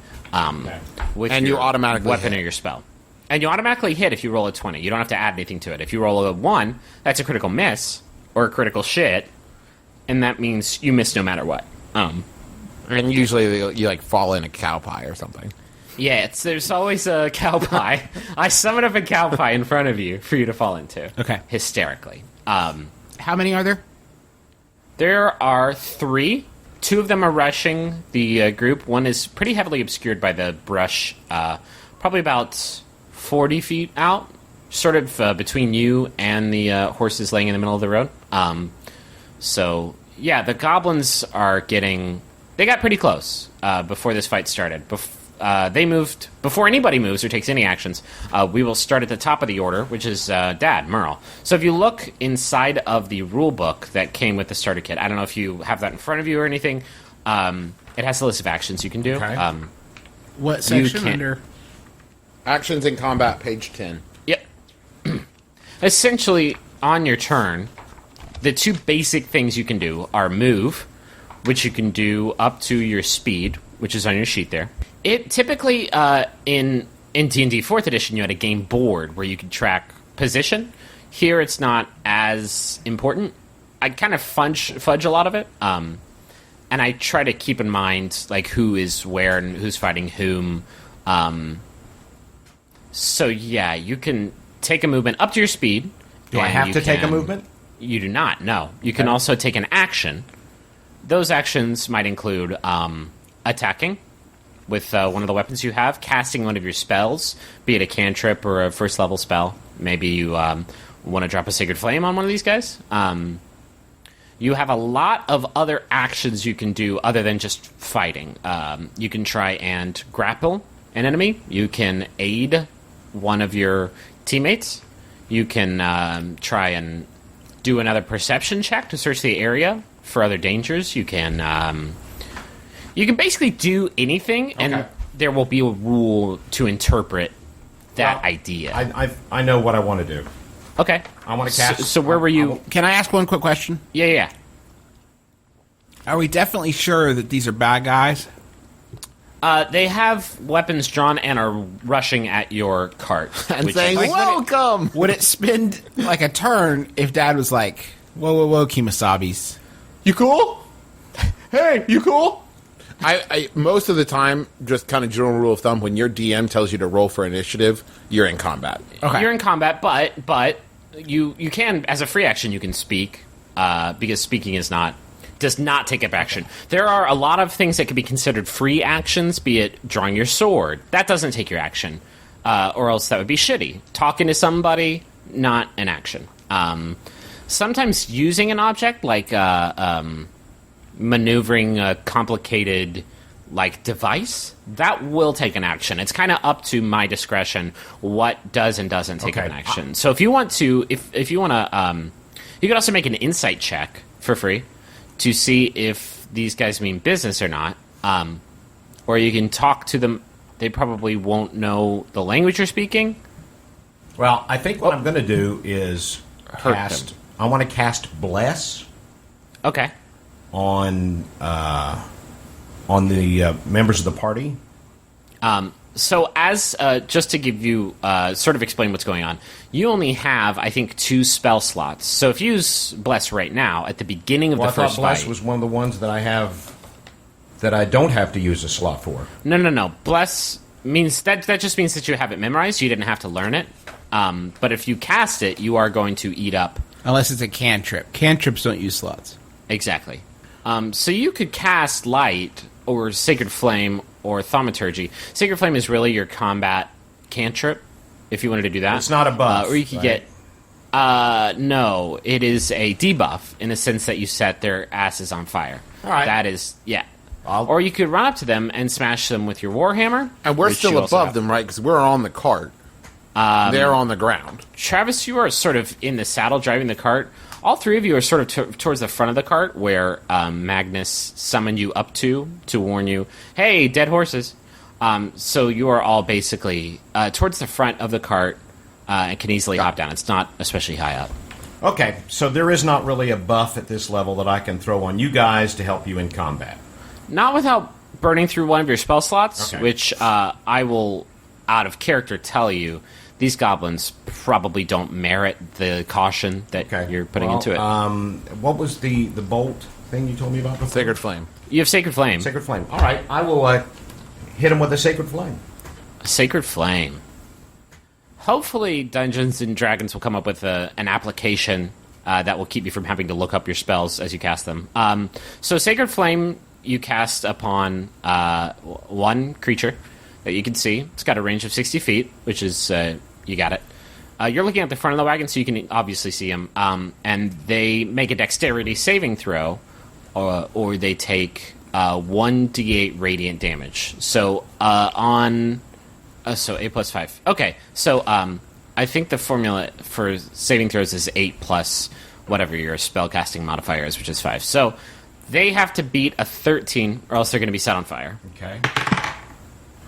with And your you automatically weapon hit. or your spell, and you automatically hit if you roll a 20. You don't have to add anything to it. If you roll a 1, that's a critical miss or a critical shit, and that means you miss no matter what. And usually you, like, fall in a cow pie or something. Yeah, there's always a cow pie. I summon up a cow pie in front of you for you to fall into. Okay. Hysterically. How many are there? There are 3. 2 of them are rushing the group. One is pretty heavily obscured by the brush, probably about 40 feet out, sort of between you and the horses laying in the middle of the road. So, yeah, the goblins are getting... They got pretty close before this fight started. They moved... Before anybody moves or takes any actions, we will start at the top of the order, which is Dad, Merle. So if you look inside of the rule book that came with the starter kit, I don't know if you have that in front of you or anything, it has a list of actions you can do. Okay. What section can't- under? Actions in combat, page 10. Yep. Essentially, on your turn, the 2 basic things you can do are move, which you can do up to your speed, which is on your sheet there. It typically, in D&D 4th edition, you had a game board where you could track position. Here, it's not as important. I kind of fudge a lot of it, and I try to keep in mind like who is where and who's fighting whom. So yeah, you can take a movement up to your speed. Do I and have you to take a can- movement? You do not, no. You can Okay. also take an action. Those actions might include attacking with one of the weapons you have, casting one of your spells, be it a cantrip or a first level spell. Maybe you want to drop a Sacred Flame on one of these guys. You have a lot of other actions you can do other than just fighting. You can try and grapple an enemy. You can aid one of your teammates. You can try and do another perception check to search the area for other dangers. You can basically do anything, and Okay. there will be a rule to interpret that Well, idea. I know what I want to do. Okay. I want to cast. So where were you? Can I ask one quick question? Yeah. Are we definitely sure that these are bad guys? They have weapons drawn and are rushing at your cart. And which- saying, Like, would it- welcome! Would it spend like a turn if Dad was like, whoa, Kimasabis? You cool? Hey, you cool? I most of the time, just kind of general rule of thumb, when your DM tells you to roll for initiative, you're in combat. Okay. You're in combat, but you can, as a free action, you can speak, because speaking does not take up action. There are a lot of things that could be considered free actions, be it drawing your sword. That doesn't take your action, or else that would be shitty. Talking to somebody, not an action. Sometimes using an object, like maneuvering a complicated like device, that will take an action. It's kind of up to my discretion what does and doesn't take an action. So if you want to, if you want to, you can also make an insight check for free to see if these guys mean business or not. Or you can talk to them. They probably won't know the language you're speaking. Well, I think what I'm going to do is Hurt cast. them. I want to cast Bless Okay. on the members of the party. So as just to give you sort of explain what's going on, you only have, I think, 2 spell slots. So if you use Bless right now at the beginning of Well, the I thought first Bless fight, was one of the ones that I have that I don't have to use a slot for. no. Bless means that just means that you have it memorized. You didn't have to learn it. But if you cast it, you are going to eat up. Unless it's a cantrip. Cantrips don't use slots. Exactly. So you could cast Light or Sacred Flame or Thaumaturgy. Sacred Flame is really your combat cantrip, if you wanted to do that. It's not a buff, or you could right? get... no, it is a debuff in the sense that you set their asses on fire. All right. That is... Yeah. Or you could run up to them and smash them with your Warhammer. And we're which still you also above have. them, right? Because we're on the cart. They're on the ground. Travis, you are sort of in the saddle driving the cart. All 3 of you are sort of towards the front of the cart where Magnus summoned you up to warn you, hey, dead horses. So you are all basically towards the front of the cart and can easily hop down. It's not especially high up. Okay, so there is not really a buff at this level that I can throw on you guys to help you in combat. Not without burning through one of your spell slots, Okay. which I will, out of character, tell you, these goblins probably don't merit the caution that Okay, you're putting well, into it. What was the bolt thing you told me about before? Sacred Flame. You have Sacred Flame. Sacred Flame. All right, I will hit him with a Sacred Flame. Sacred Flame. Hopefully, Dungeons and Dragons will come up with an application that will keep you from having to look up your spells as you cast them. So, Sacred Flame you cast upon one creature that you can see. It's got a range of 60 feet, which is, you got it. You're looking at the front of the wagon, so you can obviously see them. And they make a dexterity saving throw, or they take 1d8 radiant damage. So, so 8 plus 5. Okay, so I think the formula for saving throws is 8 plus whatever your spellcasting modifier is, which is 5. So they have to beat a 13, or else they're going to be set on fire. Okay.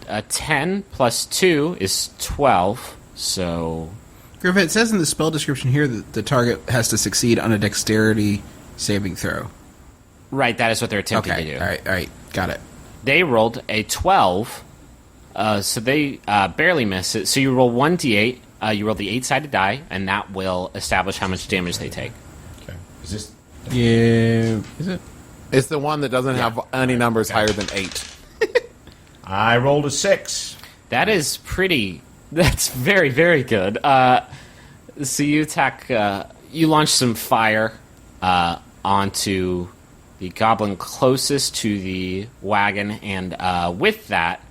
A 10 plus 2 is 12, so... Griffin, it says in the spell description here that the target has to succeed on a dexterity saving throw. Right, that is what they're attempting to do. All right, got it. They rolled a 12, so they barely miss it. So you roll 1d8, you roll the 8-sided die, and that will establish how much damage they take. Okay. Is this... Yeah, is it? It's the one that doesn't have any numbers higher than 8. I rolled a 6. That is pretty... That's very, very good. So you attack... you launch some fire onto the goblin closest to the wagon, and with that,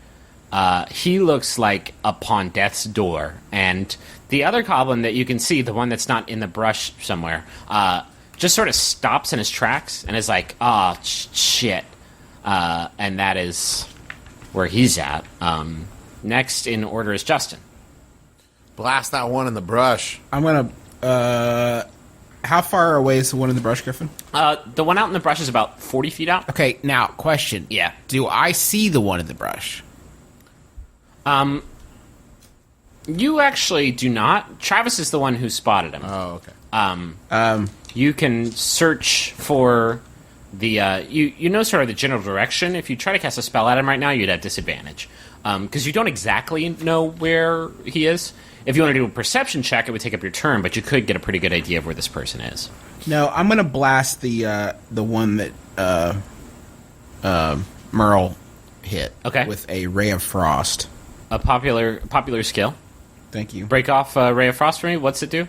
he looks like upon death's door. And the other goblin that you can see, the one that's not in the brush somewhere, just sort of stops in his tracks and is like, "Ah, shit." And that is where he's at. Next in order is Justin. Blast that one in the brush. I'm gonna. How far away is the one in the brush, Griffin? The one out in the brush is about 40 feet out. Okay, now question. Yeah. Do I see the one in the brush? You actually do not. Travis is the one who spotted him. Oh, okay. You can search for the you know sort of the general direction. If you try to cast a spell at him right now, you'd have disadvantage because you don't exactly know where he is. If you want to do a perception check, it would take up your turn, but you could get a pretty good idea of where this person is. No, I'm gonna blast the one that Merle hit. Okay. With a ray of frost. A popular skill. Thank you. Break off ray of frost for me. What's it do?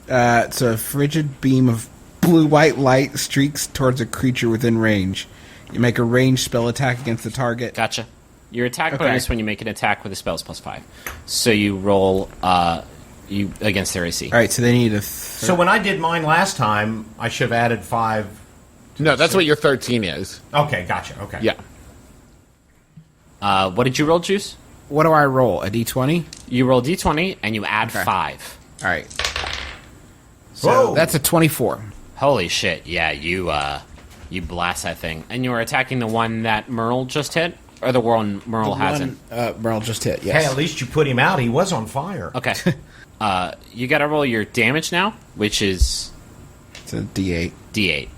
It's a frigid beam of blue-white light streaks towards a creature within range. You make a ranged spell attack against the target. Gotcha. Your attack Okay. bonus when you make an attack with a spell is +5. So you roll you against their AC. All right, so they need a. So when I did mine last time, I should have added 5. No, that's what your 13 is. Okay, gotcha. Okay. Yeah. What did you roll, Juice? What do I roll? A d20? You roll d20 and you add 5. All right. So Whoa. that's a 24. Holy shit! Yeah, you blast that thing, and you were attacking the one that Merle just hit, or the one Merle hasn't. Merle just hit, Hey, yes. at least you put him out. He was on fire. Okay. You got to roll your damage now, which is It's a d8. d8.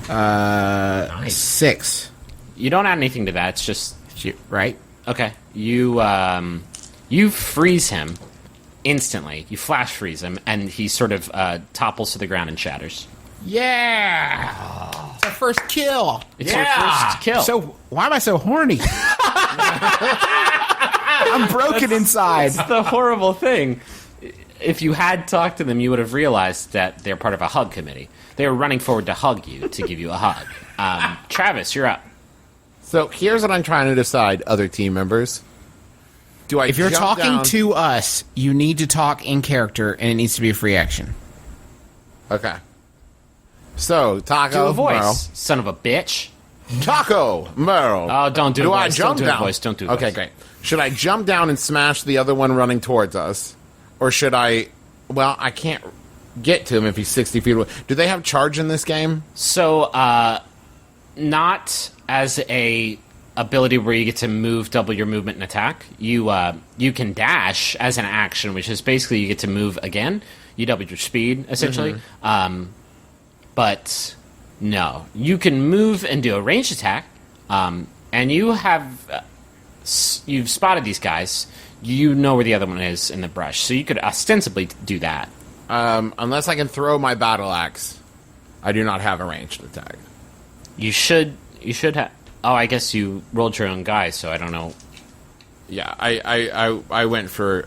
Nice. 6. You don't add anything to that. It's just Right? okay. You freeze him instantly. You flash freeze him, and he sort of topples to the ground and shatters. Yeah! It's our first kill. It's your first kill. So, why am I so horny? I'm broken inside. That's the horrible thing. If you had talked to them, you would have realized that they're part of a hug committee. They were running forward to hug you, to give you a hug. Travis, you're up. So here's what I'm trying to decide, other team members. Do I If you're jump talking down- to us, you need to talk in character, and it needs to be a free action. Okay. So, Taco, Do a voice, Merle. son of a bitch. Taco, Merle. Oh, don't do a I voice. jump Don't do a down? voice. Don't do a Okay, voice. great. Should I jump down and smash the other one running towards us? Or should I... Well, I can't get to him if he's 60 feet away. Do they have charge in this game? So, not as a ability where you get to move double your movement and attack. You can dash as an action, which is basically you get to move again. You double your speed, essentially. But no, you can move and do a ranged attack. And you have you've spotted these guys. You know where the other one is in the brush, so you could ostensibly do that. Unless I can throw my battle axe, I do not have a ranged attack. You should have. Oh, I guess you rolled your own guy, so I don't know. Yeah, I went for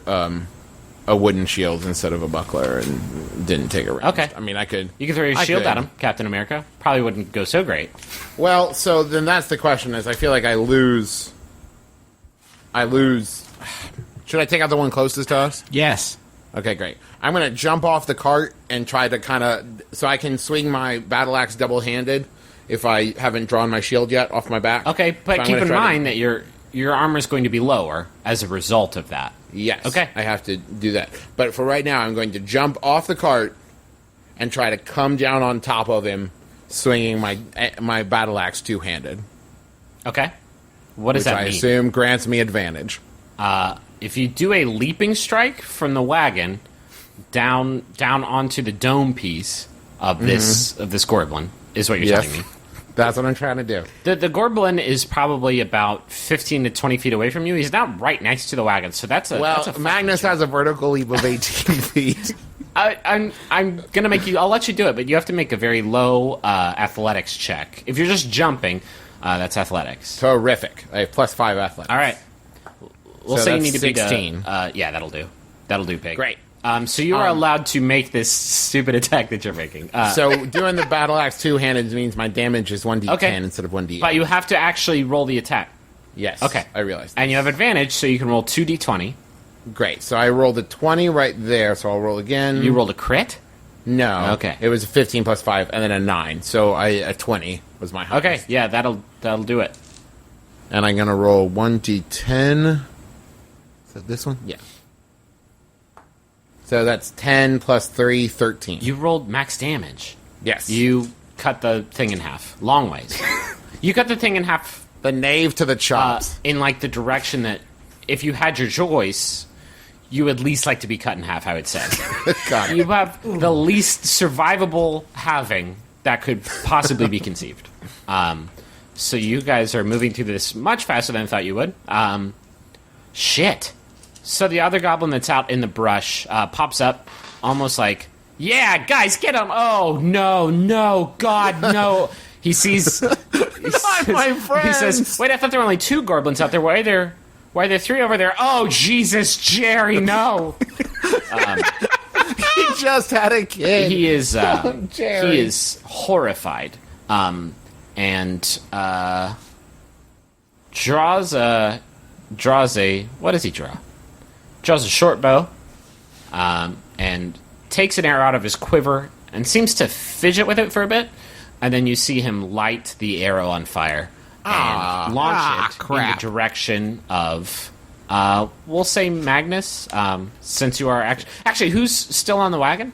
a wooden shield instead of a buckler and didn't take a ranged. Okay. I mean, I could... You can throw your I shield could. at him, Captain America. Probably wouldn't go so great. Well, so then that's the question, is I feel like I lose... Should I take out the one closest to us? Yes. Okay, great. I'm going to jump off the cart and try to kind of... So I can swing my battle axe double-handed if I haven't drawn my shield yet off my back. Okay, So but I'm keep gonna in try to- mind that your armor is going to be lower as a result of that. Yes. Okay. I have to do that. But for right now, I'm going to jump off the cart and try to come down on top of him, swinging my battle axe two-handed. Okay. What does Which that I mean? assume grants me advantage. If you do a leaping strike from the wagon down onto the dome piece of this Gorblin, is what you're telling me. That's what I'm trying to do. The Gorblin is probably about 15 to 20 feet away from you. He's not right next to the wagon, so that's a Well, that's a fucking Magnus jump. has a vertical leap of 18 feet. I'm gonna make you. I'll let you do it, but you have to make a very low athletics check. If you're just jumping, that's athletics. Terrific. I have +5 athletics. All right. We'll So say you that's need to beat 16. yeah, that'll do. That'll do, Pig. Great. So you are allowed to make this stupid attack that you're making. So doing the battle axe two-handed means my damage is 1d10 Okay. instead of 1d8. but you have to actually roll the attack. Yes. Okay. I realized. And you have advantage, so you can roll 2d20. Great. So I rolled a 20 right there, so I'll roll again. You rolled a crit? No. Okay. It was a 15 plus 5 and then a 9. So a 20 was my highest. Okay, yeah, that'll do it. And I'm going to roll 1d10. Is that this one? Yeah. So that's 10 plus 3, 13. You rolled max damage. Yes. You cut the thing in half. Long ways. You cut the thing in half The knave to the chops. in like the direction that if you had your choice, you would least like to be cut in half, I would say. Got it. You have the least survivable halving that could possibly be conceived. So you guys are moving through this much faster than I thought you would. Shit. So the other goblin that's out in the brush pops up almost like, yeah, guys, get him. Oh, no, God, no. He sees... my friends. He says, wait, I thought there were only 2 Gerblins out there. Why are there 3 over there? Oh, Jesus, Jerry, no. He just had a kid. He is Jerry. he is horrified, and draws a what does he draw? Draws a short bow, and takes an arrow out of his quiver and seems to fidget with it for a bit, and then you see him light the arrow on fire, and launch it in crap. the direction of, we'll say Magnus, since you are actually, who's still on the wagon?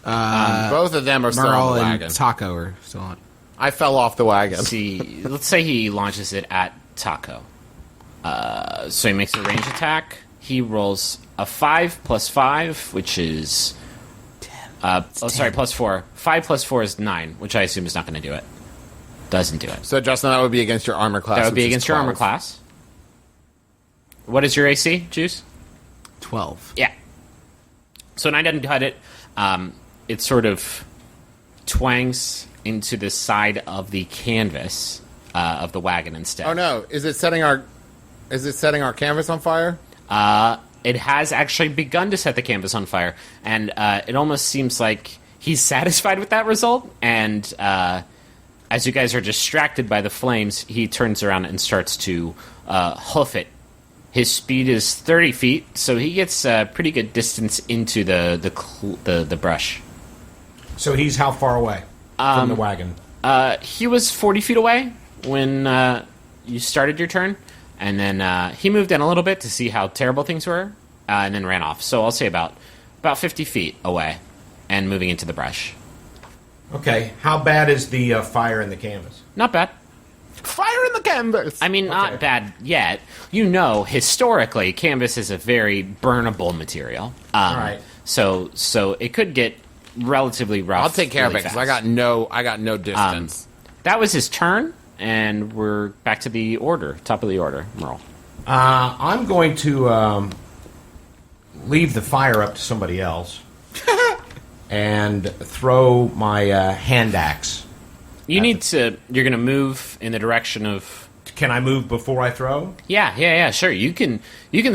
Both of them are still Merle on the and wagon. Taco are still on. I fell off the wagon. Let's say he launches it at Taco. So he makes a range attack. He rolls a 5 plus 5, which is... plus 4. 5 plus 4 is 9, which I assume is not going to do it. Doesn't do it. So, Justin, that would be against your armor class. That would be which is against your armor 12. class. What is your AC, Juice? 12. Yeah. So 9 doesn't cut it. It sort of twangs into the side of the canvas of the wagon instead. Oh no! Is it setting our canvas on fire? It has actually begun to set the canvas on fire, and it almost seems like he's satisfied with that result. And as you guys are distracted by the flames, he turns around and starts to hoof it. His speed is 30 feet, so he gets a pretty good distance into the brush. So he's how far away from the wagon? He was 40 feet away when you started your turn, and then he moved in a little bit to see how terrible things were, and then ran off. So I'll say about 50 feet away and moving into the brush. Okay. How bad is the fire in the canvas? Not bad. Fire in the canvas! I mean, not bad yet. You know, historically, canvas is a very burnable material. Right. So it could get relatively rough. I'll take care of it really because I fast. got no distance. That was his turn, and we're back to the order, top of the order, Merle. I'm going to leave the fire up to somebody else and throw my hand axe. You're going to move in the direction of... Can I move before I throw? Yeah, sure. You can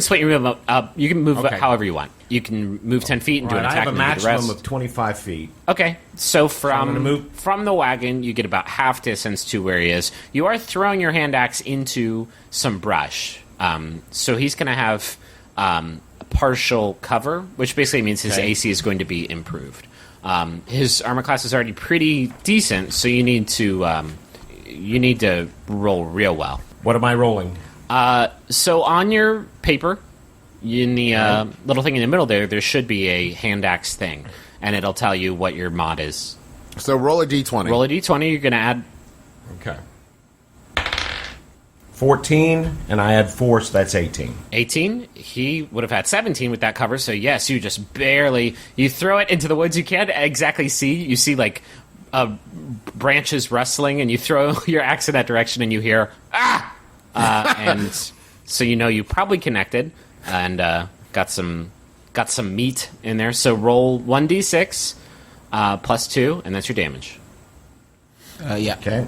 swing your move up. You can move Okay. however you want. You can move 10 feet and do Right, an I attack have a and do the maximum rest. of 25 feet. Okay, so I'm gonna move- from the wagon, you get about half distance to where he is. You are throwing your hand axe into some brush. So he's going to have a partial cover, which basically means his Okay. AC is going to be improved. His armor class is already pretty decent, so you need to roll real well. What am I rolling? So on your paper, in the little thing in the middle there should be a hand axe thing, and it'll tell you what your mod is. So roll a d20. Roll a d20. You're going to add Okay. 14, and I had 4, so that's 18. 18. He would have had 17 with that cover, so yes, you just barely... You throw it into the woods. You can't exactly see. You see, like, branches rustling, and you throw your axe in that direction, and you hear, ah! And so you know you probably connected, and got some meat in there. So roll 1d6 plus 2, and that's your damage. Yeah. Okay.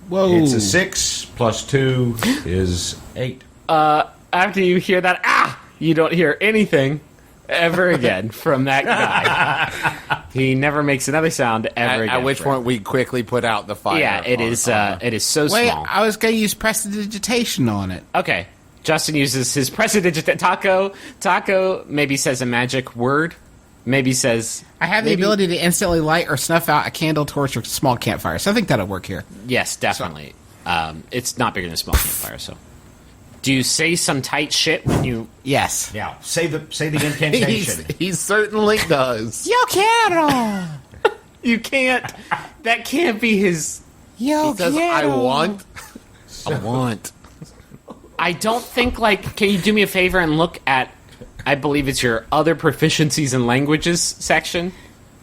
Whoa. It's a 6 plus 2 is 8. After you hear that, you don't hear anything ever again from that guy. He never makes another sound ever again. At which point we quickly put out the fire. Yeah, it is so Wait, small. I was going to use prestidigitation on it. Okay. Justin uses his prestidigitation. Taco maybe says a magic word. Maybe says... I have the maybe- ability to instantly light or snuff out a candle, torch, or small campfire, so I think that'll work here. Yes, definitely. It's not bigger than a small campfire, so... Do you say some tight shit when you... Yes. Yeah, say the incantation. He certainly does. Yo quiero! You can't... That can't be his... Yo He says, I want. I want. I don't think, like... Can you do me a favor and look at... I believe it's your other proficiencies in languages section,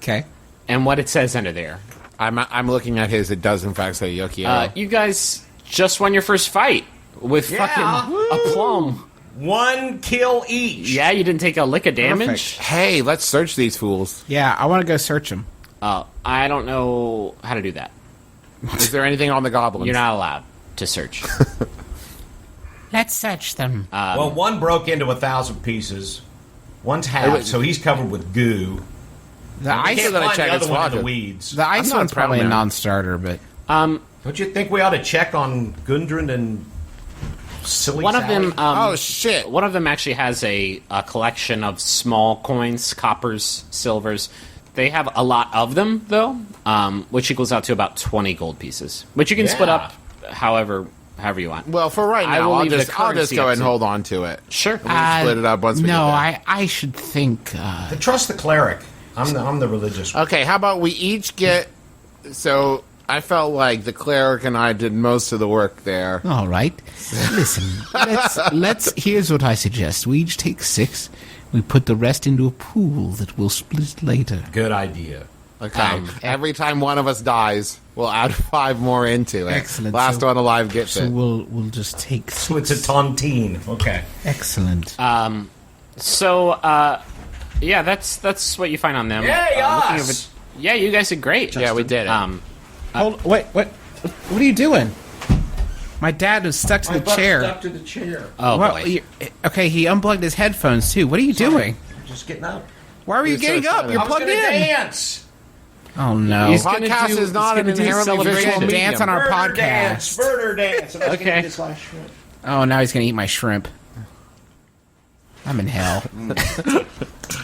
Okay. and what it says under there. I'm looking at his. It does in fact say Yokiero. You guys just won your first fight with fucking a plum. 1 kill each. Yeah, you didn't take a lick of damage. Hey, let's search these fools. Yeah, I want to go search them. I don't know how to do that. Is there anything on the goblins? You're not allowed to search. Let's search them. Well, one broke into 1,000 pieces. One's half, so he's covered with goo. The ice, Can't gonna find check the his other one in the pocket. weeds. the ice I'm not one's probably a proud, man. non-starter, but Don't you think we ought to check on Gundren and Silly One of Sally? them. Oh shit! One of them actually has a collection of small coins, coppers, silvers They have a lot of them, though, which equals out to about 20 gold pieces, which you can split up however you want. Well, for right I now, will I'll leave the just go currency ahead up and to- hold on to it. Sure. We'll split it up once we get No, there. I should think. Trust the cleric. I'm the religious one. Okay, how about we each get... So, I felt like the cleric and I did most of the work there. All right. Listen, let's. Here's what I suggest. We each take 6. We put the rest into a pool that we'll split later. Good idea. Okay, every time one of us dies, we'll add 5 more into it. Excellent. Last one alive gets So it. we'll just take 6. So it's a tontine. Okay. Excellent. Yeah, that's what you find on them. Yay, Looking us! yeah, you guys did great. Yeah, we did it. Hold. Wait. What are you doing? My dad was stuck to the chair. Stuck to the chair. Oh, Well, boy. okay, he unplugged his headphones too. What are you doing? Just getting up. Why were you We're so getting up? excited. You're I was plugged gonna in. dance. Oh no! He's gonna Podcast do- is not he's an gonna do inherently celebration. visual medium. Dance on our Murder podcast. dance. Murder dance. And I was gonna Okay. do this last shrimp. Oh, now he's gonna eat my shrimp. I'm in hell.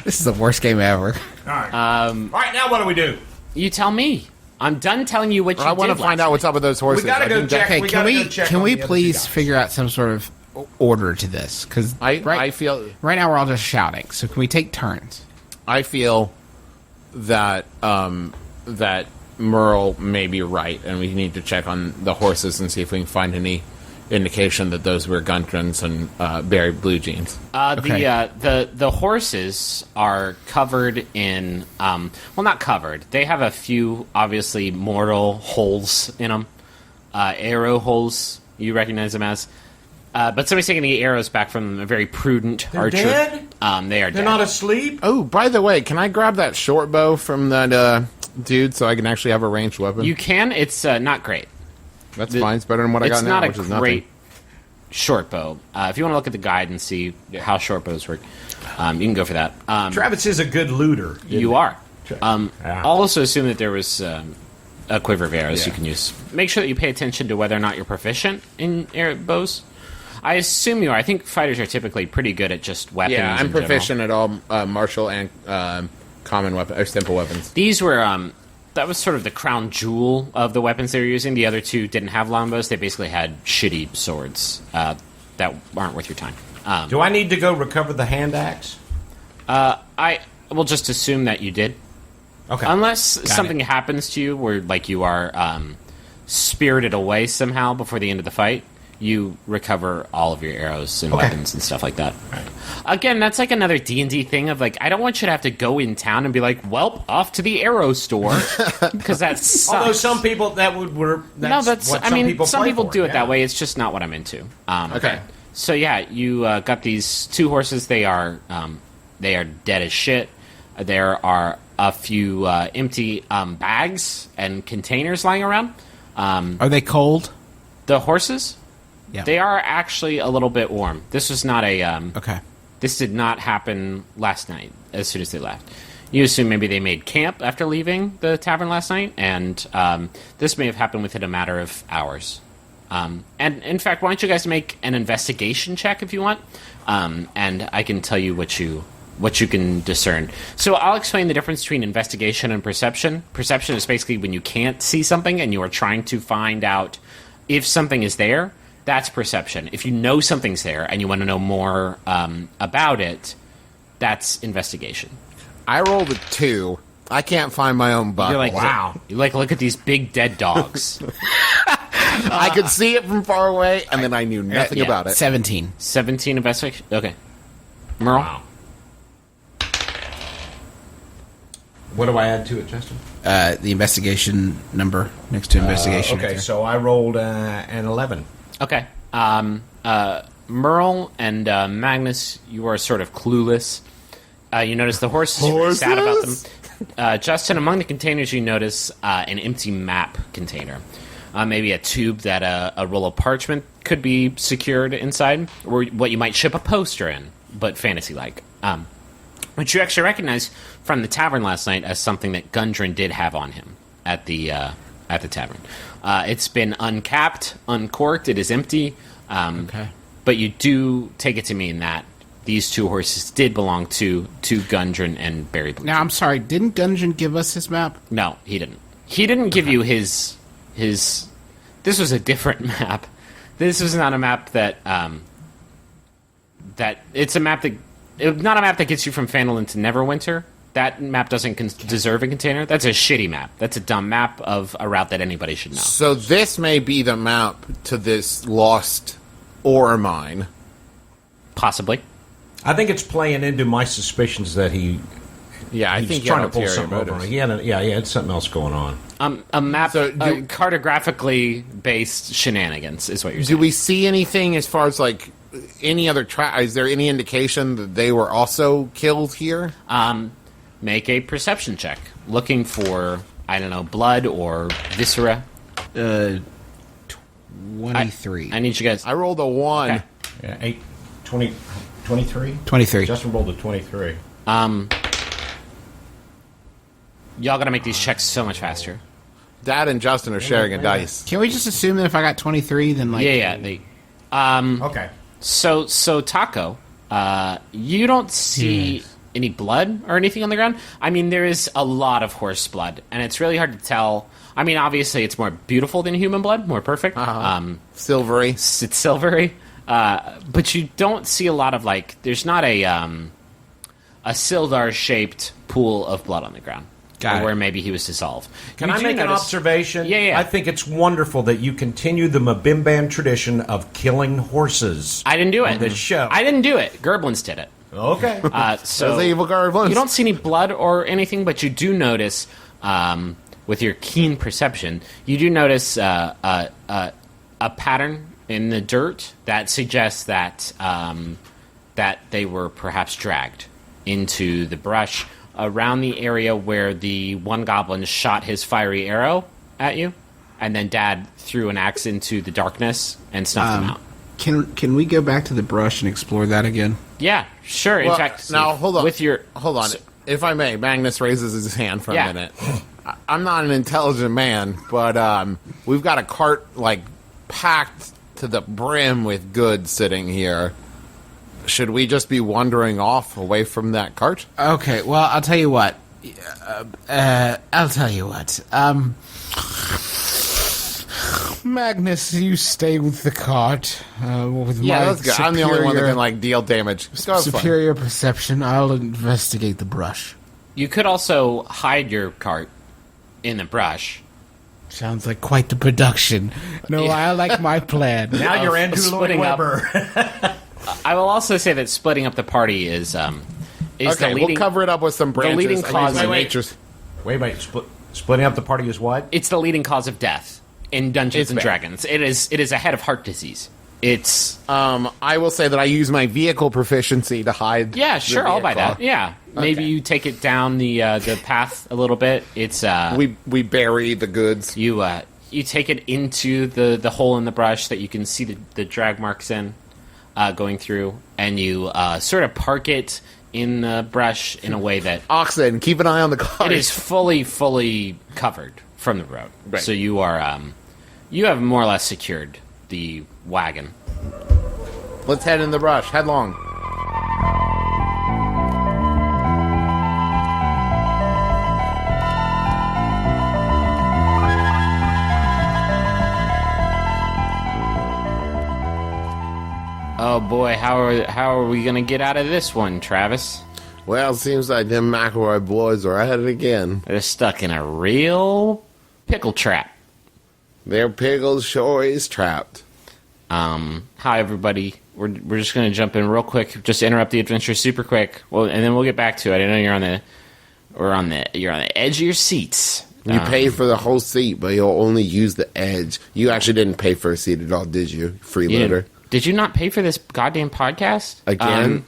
This is the worst game ever. All right, now what do we do? You tell me. I'm done telling you what you I want to did find last out what's up with those horses. We gotta I go think that- check. Okay, We can gotta we go check can on we the other please two guys. figure out some sort of order to this? Because I feel right now we're all just shouting. So can we take turns? I feel that that Merle may be right, and we need to check on the horses and see if we can find any indication that those were Guntrans and buried blue jeans. Okay. The horses are covered in well, not covered. They have a few obviously mortal holes in them, arrow holes. You recognize them as. But somebody's taking the arrows back from a very prudent archer. dead? They are They're dead. not asleep. Oh, by the way, can I grab that short bow from that dude so I can actually have a ranged weapon? You can. It's not great. That's fine. It's better than what I It's got now, not which a is great nothing. short bow. If you want to look at the guide and see how short bows work, you can go for that. Travis is a good looter. You are. Yeah. I'll also assume that there was a quiver of arrows you can use. Make sure that you pay attention to whether or not you're proficient in arrow bows. I assume you are. I think fighters are typically pretty good at just weapons. Yeah, I'm in general. proficient at all martial and common weapon or simple weapons. These were that was sort of the crown jewel of the weapons they were using. The other two didn't have longbows. They basically had shitty swords that aren't worth your time. Do I need to go recover the hand axe? I will just assume that you did. Okay. Unless something it. happens to you where, like, you are spirited away somehow before the end of the fight, you recover all of your arrows and weapons and stuff like that. Again, that's like another D&D thing of, like, I don't want you to have to go in town and be like, welp, off to the arrow store, because that sucks. Although some people that would work. That's what some play people for, do it yeah. that way. It's just not what I'm into. Okay. So yeah, you got these 2 horses. They are dead as shit. There are a few empty bags and containers lying around. Are they cold? The horses, Yeah. they are actually a little bit warm. This was not a. Okay. This did not happen last night. As soon as they left, you assume maybe they made camp after leaving the tavern last night, and this may have happened within a matter of hours. And in fact, why don't you guys make an investigation check if you want, and I can tell you what you can discern. So I'll explain the difference between investigation and perception. Perception is basically when you can't see something and you are trying to find out if something is there. That's perception. If you know something's there and you want to know more about it, that's investigation. I rolled a 2. I can't find my own buckle. You're like, Wow. You like look at these big dead dogs. I could see it from far away, and then I knew nothing yeah, about it. 17. 17 investigation. Okay, Merle. Wow. What do I add to it, Justin? The investigation number next to investigation. Okay, right there. so I rolled an 11. Okay. Merle and Magnus, you are sort of clueless. You notice the horses are very sad about them. Justin, among the containers, you notice an empty map container. Maybe a tube that a roll of parchment could be secured inside, or what you might ship a poster in, but fantasy-like. Which you actually recognize from the tavern last night as something that Gundren did have on him at the tavern. It's been uncapped, uncorked. It is empty. Okay. But you do take it to mean that these 2 horses did belong to Gundren and Barry Blue. Now, I'm sorry, didn't Gungeon give us his map? No, he didn't. He didn't give you his. This was a different map. This was not a map that it's a map that not a map that gets you from Phandalin to Neverwinter. That map doesn't deserve a container. That's a shitty map. That's a dumb map of a route that anybody should know. So this may be the map to this lost ore mine. Possibly. I think it's playing into my suspicions that Yeah, I he's think he trying had to pull ulterior something over. motives. He had something else going on. A map, So cartographically based shenanigans is what you're Do saying. we see anything as far as like any other is there any indication that they were also killed here? Make a perception check, looking for, I don't know, blood or viscera. 23. I need you guys. I rolled a 1. Okay. Yeah, 8, 20, 23? 23. Justin rolled a 23. Y'all gotta make these checks so much faster. Dad and Justin are sharing a dice. Can we just assume that if I got 23, then like... Yeah. They. Okay. So Taco, you don't see any blood or anything on the ground. I mean, there is a lot of horse blood, and it's really hard to tell. I mean, obviously, it's more beautiful than human blood, more perfect. Silvery. It's silvery, but you don't see a lot of like. There's not a Sildar-shaped pool of blood on the ground. Got it. Where maybe he was dissolved. Can You I do make an notice- observation? Yeah. I think it's wonderful that you continue the Mabimban tradition of killing horses. I didn't do it. on this show. I didn't do it. Gerblins did it. Okay. So Those evil Gerblins. you don't see any blood or anything, but you do notice, with your keen perception, you do notice a pattern in the dirt that suggests that that they were perhaps dragged into the brush around the area where the one goblin shot his fiery arrow at you, and then Dad threw an axe into the darkness and snuffed them out. Can we go back to the brush and explore that again? Yeah, sure. In Well, fact, now hold on. With your Hold on. If I may, Magnus raises his hand for Yeah. a minute. I'm not an intelligent man, but we've got a cart like packed to the brim with goods sitting here. Should we just be wandering off away from that cart? Okay, well, I'll tell you what. Magnus, you stay with the cart. With Yeah, my that's good. I'm the only one that superior- can like deal damage. So it's fine. superior perception. I'll investigate the brush. You could also hide your cart in the brush. Sounds like quite the production. No, Yeah. I like my plan. now you're Andrew Lloyd splitting up. Webber. I will also say that splitting up the party is Okay, the leading. we'll cover it up with some branches. leading I use cause- my Wait, nature's- Wait. Splitting up the party is what? It's the leading cause of death in Dungeons It's and bad. Dragons. It is a head of heart disease. It's I will say that I use my vehicle proficiency to hide. yeah, the sure, I'll buy vehicle. that. Yeah, maybe you take it down the path a little bit. It's We bury the goods. you take it into the hole in the brush that you can see the drag marks in going through, and you sort of park it in the brush in a way that Oxen, keep an eye on the cart. it is fully covered from the road. Right. So you are you have more or less secured the wagon. Let's head in the brush. Headlong. Oh boy, how are we gonna get out of this one, Travis? Well, it seems like them McElroy boys are at it again. They're stuck in a real pickle trap. Their pickle sure is trapped. Hi everybody. We're just gonna jump in real quick, just interrupt the adventure super quick. Well, and then we'll get back to it. I know you're on the edge of your seats. You pay for the whole seat, but you'll only use the edge. You actually didn't pay for a seat at all, did you? Freeloader. Did you not pay for this goddamn podcast Again?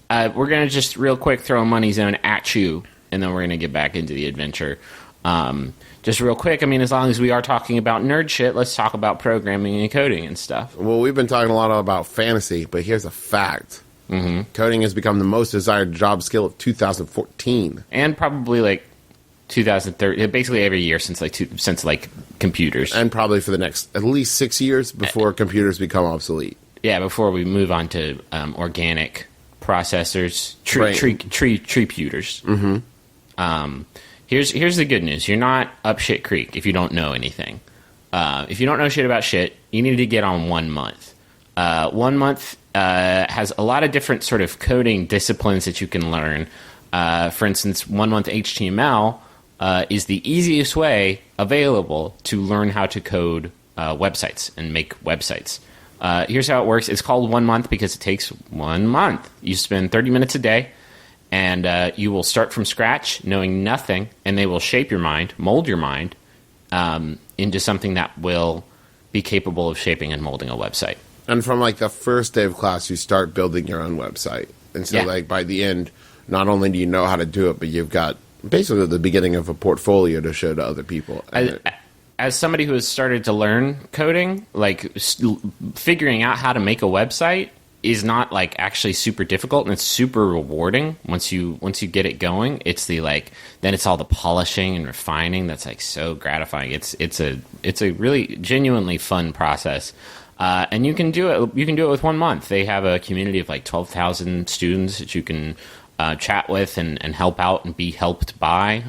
We're gonna just real quick throw a money zone at you, and then we're gonna get back into the adventure. Just real quick, I mean, as long as we are talking about nerd shit, let's talk about programming and coding and stuff. Well, we've been talking a lot about fantasy, but here's a fact. Mm-hmm. Coding has become the most desired job skill of 2014. And probably like 2030, basically every year since computers. And probably for the next at least 6 years before computers become obsolete. Yeah, before we move on to organic processors, Right. tree pewters. Here's the good news. You're not up shit creek if you don't know anything. If you don't know shit about shit, you need to get on 1 month. 1 month has a lot of different sort of coding disciplines that you can learn. For instance, 1 month HTML is the easiest way available to learn how to code websites and make websites. Here's how it works. It's called 1 month because it takes 1 month. You spend 30 minutes a day, and you will start from scratch, knowing nothing, and they will shape your mind, mold your mind, into something that will be capable of shaping and molding a website. And from like the first day of class, you start building your own website. And so, Yeah. like by the end, not only do you know how to do it, but you've got basically the beginning of a portfolio to show to other people. And As somebody who has started to learn coding, like figuring out how to make a website is not like actually super difficult, and it's super rewarding once you get it going. It's the then it's all the polishing and refining that's like so gratifying. It's a really genuinely fun process, and you can do it with 1 month. They have a community of like 12,000 students that you can chat with and help out and be helped by.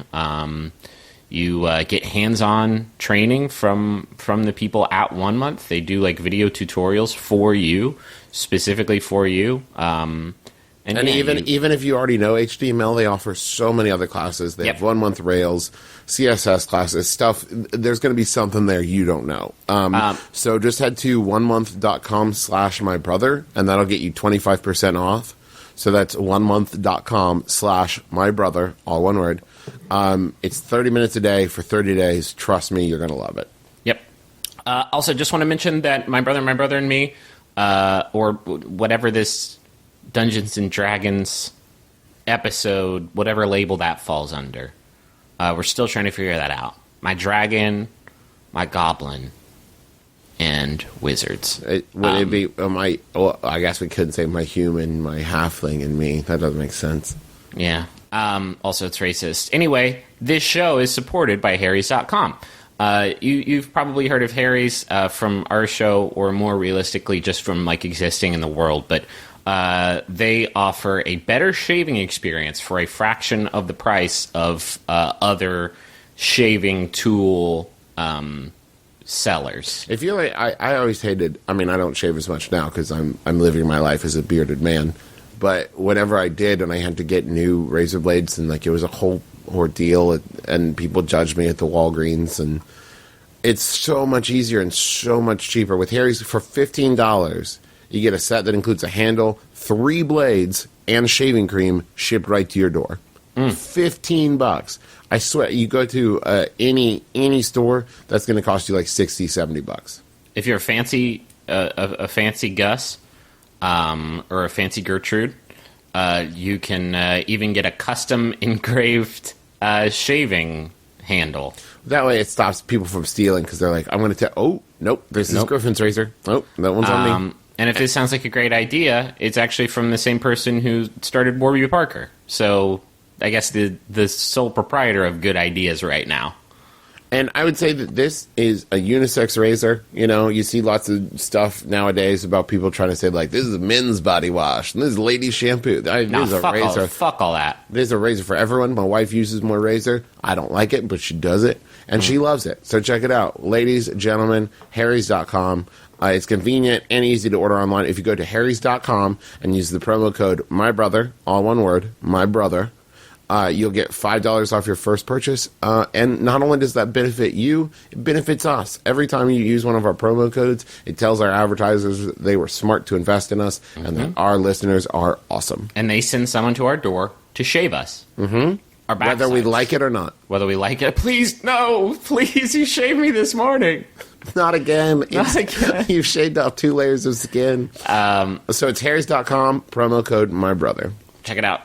You get hands-on training from the people at 1 month. They do like video tutorials for you, specifically for you. And yeah, even if you already know HTML, they offer so many other classes. They have 1 month Rails, CSS classes, stuff. There's going to be something there you don't know. So just head to onemonth.com/mybrother, and that'll get you 25% off. So that's onemonth.com/mybrother, all one word. It's 30 minutes a day for 30 days. Trust me, you're going to love it. Yep. Also, just want to mention that my brother and me, or whatever this Dungeons and Dragons episode, whatever label that falls under, we're still trying to figure that out. My dragon, my goblin, and wizards. Would it be my? Well, I guess we could say my human, my halfling, and me. That doesn't make sense. Yeah. Also, it's racist. Anyway, this show is supported by Harry's.com. You've probably heard of Harry's from our show, or more realistically, just from like existing in the world. But they offer a better shaving experience for a fraction of the price of other shaving tool sellers. If you're like, I always hated. I mean, I don't shave as much now because I'm living my life as a bearded man. But whenever I did, and I had to get new razor blades, and like it was a whole ordeal, and people judged me at the Walgreens, and it's so much easier and so much cheaper with Harry's. For $15, you get a set that includes a handle, 3 blades, and shaving cream shipped right to your door. $15. I swear, you go to any store, that's going to cost you like $60, $70. If you're a fancy Gus, or a fancy Gertrude, you can even get a custom engraved shaving handle. That way it stops people from stealing, because they're like, I'm going to tell, oh, nope, this is Griffin's razor. Nope, that one's on me. And if this sounds like a great idea, it's actually from the same person who started Warby Parker. So I guess the sole proprietor of good ideas right now. And I would say that this is a unisex razor. You know, you see lots of stuff nowadays about people trying to say, like, this is a men's body wash, and this is ladies' shampoo. There's a razor. Fuck all that. There's a razor for everyone. My wife uses my razor. I don't like it, but she does it, and she loves it. So check it out. Ladies, gentlemen, harrys.com. It's convenient and easy to order online. If you go to harrys.com and use the promo code MYBROTHER, all one word, MYBROTHER, you'll get $5 off your first purchase. And not only does that benefit you, it benefits us. Every time you use one of our promo codes, it tells our advertisers they were smart to invest in us and that our listeners are awesome. And they send someone to our door to shave us. Mm-hmm. Our backsides. Whether we like it or not. Whether we like it. Please, no. Please, you shaved me this morning. Not again. Not again. You've shaved off 2 layers of skin. So it's harrys.com, promo code MYBROTHER. Check it out.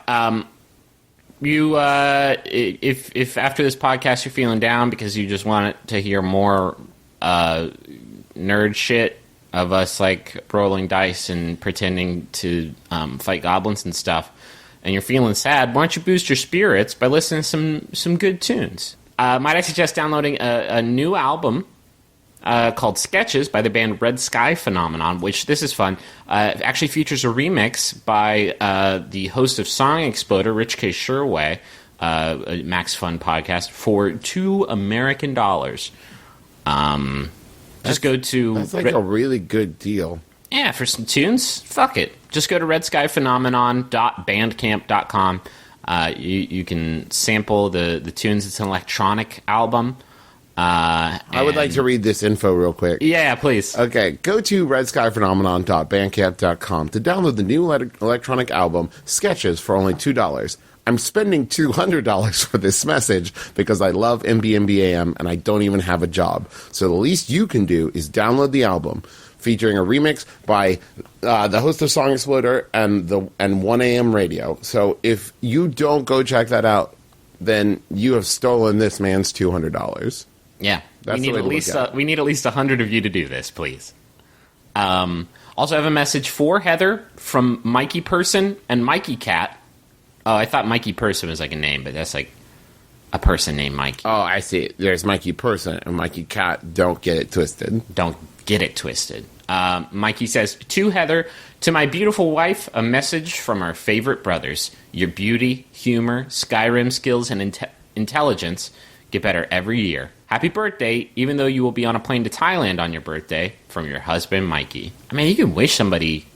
You, if after this podcast you're feeling down because you just want to hear more nerd shit of us like rolling dice and pretending to fight goblins and stuff, and you're feeling sad, why don't you boost your spirits by listening to some good tunes? Might I suggest downloading a new album called Sketches by the band Red Sky Phenomenon, which, this is fun, actually features a remix by the host of Song Exploder, Rich K. Sherway, a Max Fun podcast, for $2 American. Just go to... That's like a really good deal. Yeah, for some tunes, fuck it. Just go to redskyphenomenon.bandcamp.com. You can sample the tunes. It's an electronic album. I would like to read this info real quick. Yeah, please. Okay, go to redskyphenomenon.bandcamp.com to download the new electronic album, Sketches, for only $2. I'm spending $200 for this message because I love MBMBAM and I don't even have a job. So the least you can do is download the album, featuring a remix by the host of Song Exploder and 1AM Radio. So if you don't go check that out, then you have stolen this man's $200. Yeah, That's we need at least 100 of you to do this, please. Also, I have a message for Heather from Mikey Person and Mikey Cat. Oh, I thought Mikey Person was like a name, but that's like a person named Mikey. Oh, I see. There's Mikey Person and Mikey Cat. Don't get it twisted. Don't get it twisted. Mikey says, to Heather, to my beautiful wife, a message from our favorite brothers. Your beauty, humor, Skyrim skills, and intelligence get better every year. Happy birthday, even though you will be on a plane to Thailand on your birthday, from your husband, Mikey. I mean, you can wish somebody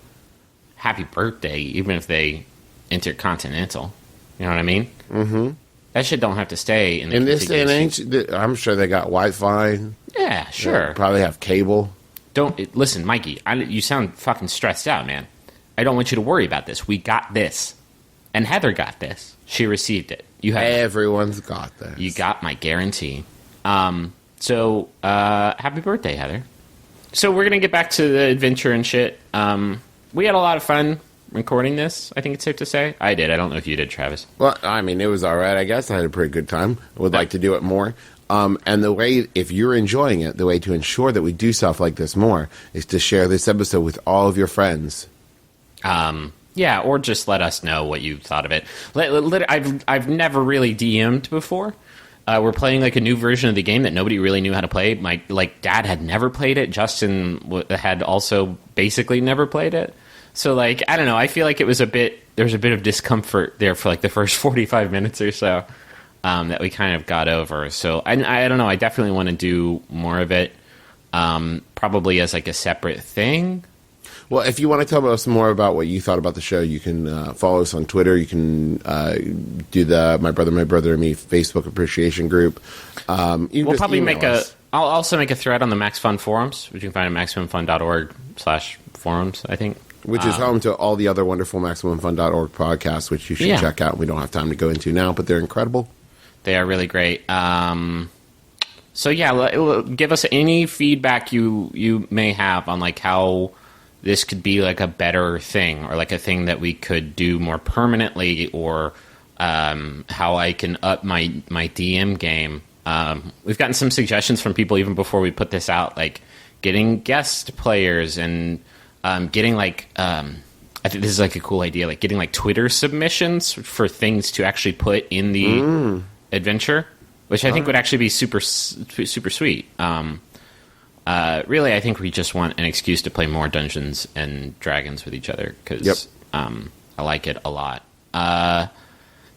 happy birthday, even if they intercontinental. You know what I mean? Mm-hmm. That shit don't have to stay in the this day and age. I'm sure they got Wi-Fi. Yeah, sure. They probably have cable. Listen, Mikey. You sound fucking stressed out, man. I don't want you to worry about this. We got this, and Heather got this. She received it. Everyone's got this. You got my guarantee. Happy birthday, Heather. So we're gonna get back to the adventure and shit. We had a lot of fun recording this, I think it's safe to say. I did. I don't know if you did, Travis. Well, I mean, it was all right, I guess. I had a pretty good time. I would like to do it more. And the way, if you're enjoying it, the way to ensure that we do stuff like this more is to share this episode with all of your friends. Yeah, or just let us know what you thought of it. I've never really DM'd before. We're playing like a new version of the game that nobody really knew how to play. My dad had never played it. Justin had also basically never played it. So I don't know. I feel like there was a bit of discomfort there for like the first 45 minutes or so that we kind of got over. So I don't know. I definitely want to do more of it, probably as like a separate thing. Well, if you want to tell us more about what you thought about the show, you can follow us on Twitter. You can do the My Brother and Me Facebook appreciation group. We'll probably I'll also make a thread on the Max Fun forums, which you can find at maximumfun.org/forums, I think. Which is home to all the other wonderful MaximumFun.org podcasts, which you should check out. We don't have time to go into now, but they're incredible. They are really great. So yeah, give us any feedback you may have on like how this could be like a better thing, or like a thing that we could do more permanently, or how I can up my DM game. We've gotten some suggestions from people even before we put this out, like getting guest players and getting like I think this is like a cool idea, like getting like Twitter submissions for things to actually put in the adventure, which I think would actually be super sweet. Really, I think we just want an excuse to play more Dungeons and Dragons with each other, because I like it a lot.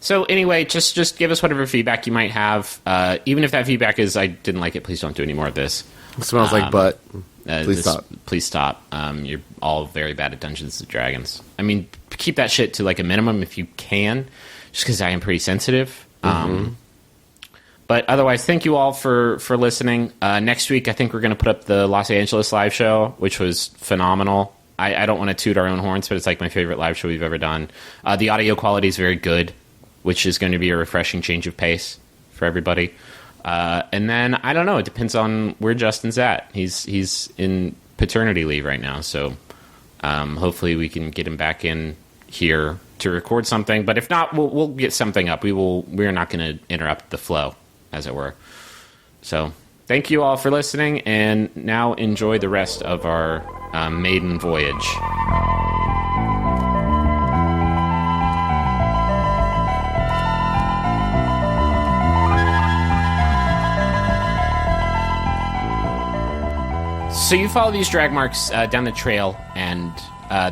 So anyway, just give us whatever feedback you might have. Even if that feedback is, I didn't like it, please don't do any more of this. It smells like butt. Please stop. Please stop. You're all very bad at Dungeons and Dragons. I mean, keep that shit to like a minimum if you can, just because I am pretty sensitive. But otherwise, thank you all for listening. Next week, I think we're going to put up the Los Angeles live show, which was phenomenal. I don't want to toot our own horns, but it's like my favorite live show we've ever done. The audio quality is very good, which is going to be a refreshing change of pace for everybody. And then, I don't know, it depends on where Justin's at. He's in paternity leave right now, so hopefully we can get him back in here to record something. But if not, we'll get something up. We're not going to interrupt the flow, as it were. So thank you all for listening, and now enjoy the rest of our maiden voyage. So you follow these drag marks down the trail, and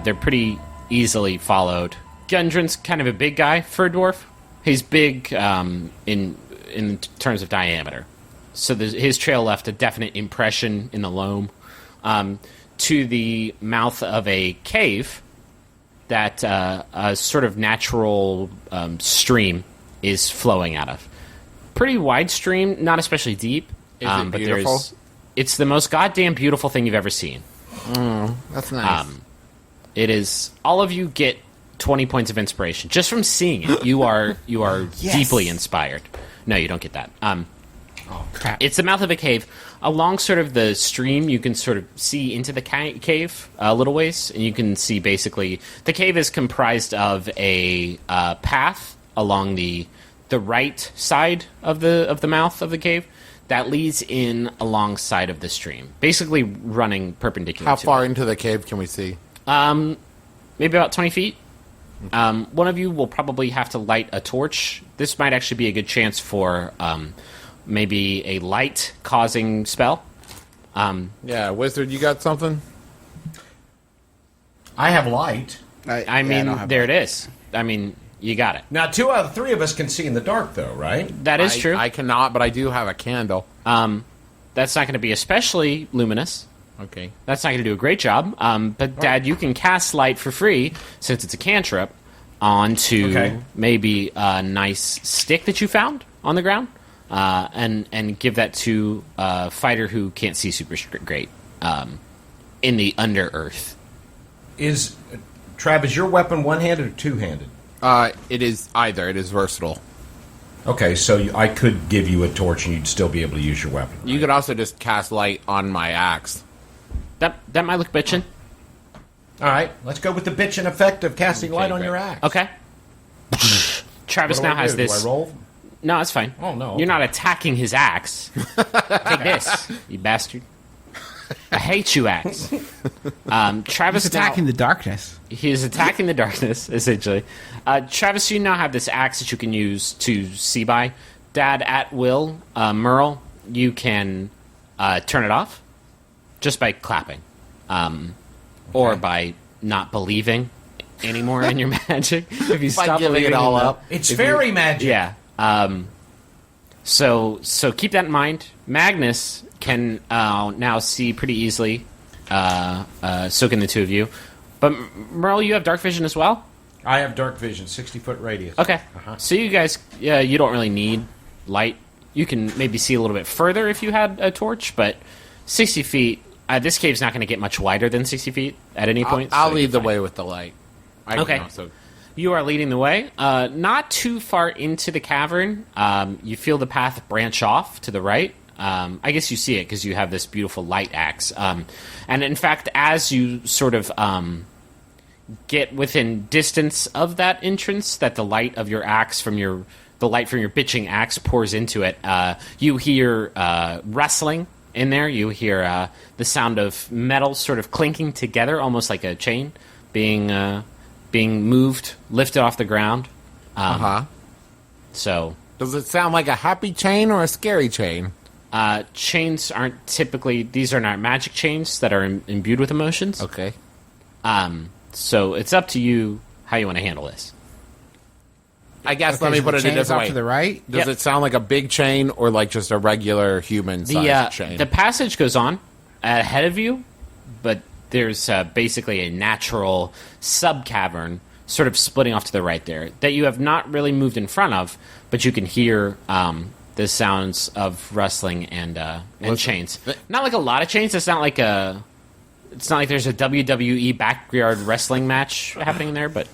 they're pretty easily followed. Gundren's kind of a big guy for a dwarf. He's big in terms of diameter. So his trail left a definite impression in the loam to the mouth of a cave that a sort of natural stream is flowing out of. Pretty wide stream, not especially deep. Is it beautiful? It's the most goddamn beautiful thing you've ever seen. That's nice. It is. All of you get 20 points of inspiration just from seeing it. You are deeply inspired. No, you don't get that. Crap. It's the mouth of a cave. Along sort of the stream, you can sort of see into the cave a little ways, and you can see basically the cave is comprised of a path along the right side of the mouth of the cave that leads in alongside of the stream, basically running perpendicular. How to far it. into the cave can we see? Maybe about 20 feet. One of you will probably have to light a torch. This might actually be a good chance for maybe a light-causing spell. Yeah, Wizard, you got something? I have light. I mean, there it is. I mean, you got it. Now, 2 out of 3 of us can see in the dark, though, right? That is true. I cannot, but I do have a candle. That's not going to be especially luminous. Okay. That's not going to do a great job. But, Dad, you can cast light for free, since it's a cantrip, onto maybe a nice stick that you found on the ground, and give that to a fighter who can't see super great in the under-earth. Trav, is your weapon one-handed or two-handed? It is either. It is versatile. Okay, so I could give you a torch and you'd still be able to use your weapon. You could also just cast light on my axe. That might look bitchin'. All right, let's go with the bitchin' effect of casting light on your axe. Okay. Travis What do now I has do? this. Do I roll? No, it's fine. Oh, no, You're okay. not attacking his axe. Take this, you bastard. I hate you, axe. Travis He's attacking now, the darkness. He is attacking the darkness, essentially. Travis, you now have this axe that you can use to see by. Dad, at will. Merle, you can turn it off just by clapping. Or by not believing anymore in your magic. If you stop giving believing it all in the- up. It's fairy magic. Yeah. So keep that in mind. Magnus can now see pretty easily, soaking the two of you. But Merle, you have dark vision as well? I have dark vision, 60-foot radius. Okay. So you guys, you don't really need light. You can maybe see a little bit further if you had a torch, but 60 feet, this cave's not going to get much wider than 60 feet at any point. I'll so lead you're the fine. way with the light. Okay. You are leading the way. Not too far into the cavern. You feel the path branch off to the right. I guess you see it because you have this beautiful light axe. And in fact, as you sort of get within distance of that entrance, that the light of your axe the light from your bitching axe pours into it, you hear rustling in there. You hear the sound of metal sort of clinking together, almost like a chain being moved, lifted off the ground. So Does it sound like a happy chain or a scary chain? chains aren't typically, these are not magic chains that are imbued with emotions. Okay. So it's up to you how you want to handle this. I guess Okay, let me so put the it a chain is different off way. to the right. Does it sound like a big chain or like just a regular human-sized chain? The passage goes on ahead of you, but there's basically a natural sub-cavern sort of splitting off to the right there that you have not really moved in front of, but you can hear the sounds of rustling and chains. Not like a lot of chains. It's not like there's a WWE backyard wrestling match happening there, but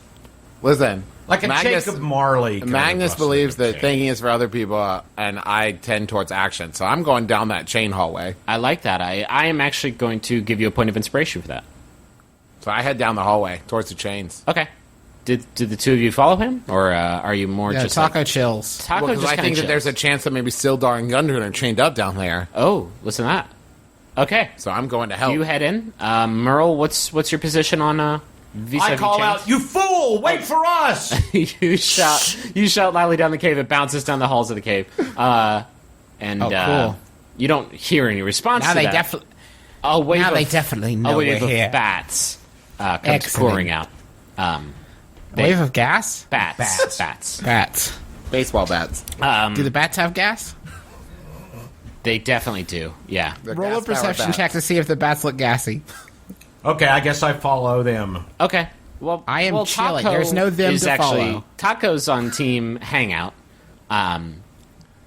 Listen, Like a Magnus, Jacob Marley. kind of Magnus wrestling believes that chain. thinking is for other people, and I tend towards action. So I'm going down that chain hallway. I like that. I am actually going to give you a point of inspiration for that. So I head down the hallway towards the chains. Okay. Did the two of you follow him, or are you more Yeah, just Taco like, chills. Taco? Well, because just I kinda think that there's a chills. chance that maybe Sildar and Gundren are chained up down there. Oh, listen to that. Okay, So I'm going to help. you head in. Merle, what's your position on vis-a-vis I call chains? out, "You fool! Wait for us!" you shout loudly down the cave. It bounces down the halls of the cave. And Oh, cool. you don't hear any response Now to they that. A wave Now of, they definitely know a wave we're of here. bats comes Excellent. pouring out. A wave of gas? Bats. Bats. Baseball bats. Do the bats have gas? They definitely do. Yeah. They're Roll a gas-powered perception bats. check to see if the bats look gassy. Okay, I guess I follow them. Okay. Well, I am chilling. Taco There's no them is to actually, follow. Taco's on team Hangout.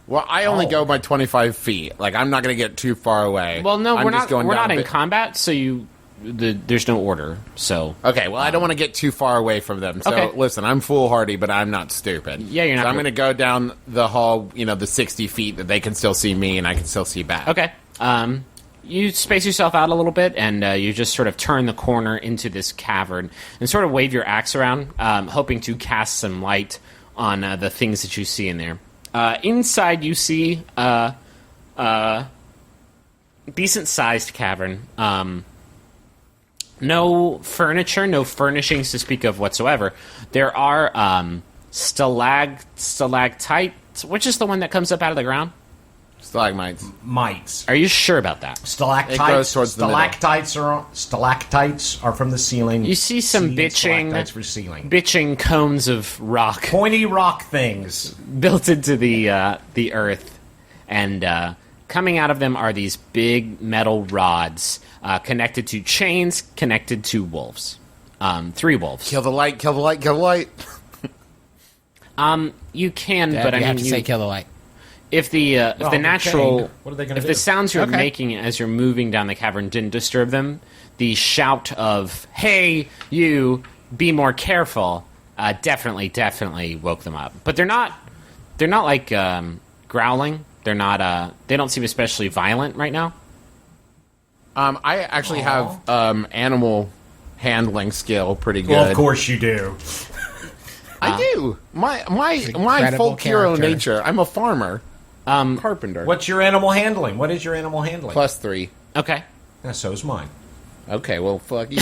Well, I only go by 25 feet. Like, I'm not going to get too far away. Well, no, I'm we're just not. going We're down not a in bit. combat, so there's no order. So Okay, well, I don't want to get too far away from them. So, Okay. listen, I'm foolhardy, but I'm not stupid. Yeah, you're not So I'm fool- going to go down the hall, the 60 feet that they can still see me and I can still see back. okay. You space yourself out a little bit, and you just sort of turn the corner into this cavern and sort of wave your axe around, hoping to cast some light on the things that you see in there. Inside, you see decent-sized cavern. No furniture, no furnishings to speak of whatsoever. There are stalactites, which is the one that comes up out of the ground. Stalagmites. Mites. Are you sure about that? Stalactites. It goes towards the middle. Stalactites are from the ceiling. You see some See, bitching, stalactites for ceiling. bitching cones of rock Pointy rock things. built into the earth, and coming out of them are these big metal rods connected to chains, connected to wolves. 3 wolves. Kill the light, kill the light, kill the light. You can, Yeah, but I you mean, have to say kill the light. if the they're natural, chained. What are they gonna if do? the sounds you're Okay. making as you're moving down the cavern didn't disturb them, the shout of "Hey, you, be more careful!" definitely woke them up. But they're not like growling. They're not. They don't seem especially violent right now. I actually have animal handling skill pretty good. Well, of course you do. I do. My incredible folk hero character. nature. I'm a farmer. Carpenter. What's your animal handling? What is your animal handling? +3. Okay. Yeah, so's mine. Okay, well, fuck you.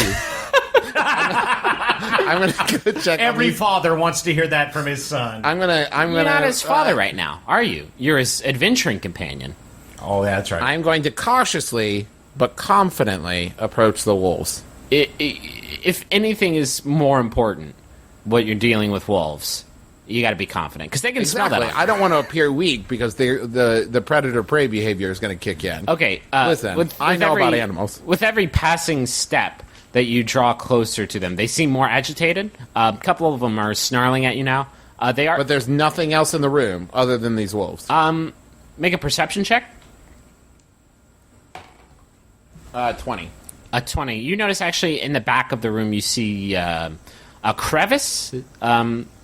I'm gonna go check. Every on these- father wants to hear that from his son. I'm gonna. You're not his father right now, are you? You're his adventuring companion. Oh, that's right. I'm going to cautiously but confidently approach the wolves. If anything is more important, what you're dealing with wolves, you got to be confident because they can smell Exactly. that. I don't want to appear weak because the predator prey behavior is going to kick in. Okay, Listen, I know about animals. With every passing step that you draw closer to them, they seem more agitated. A couple of them are snarling at you now. They are. But there's nothing else in the room other than these wolves. Make a perception check. 20. A 20. You notice actually in the back of the room you see a crevice,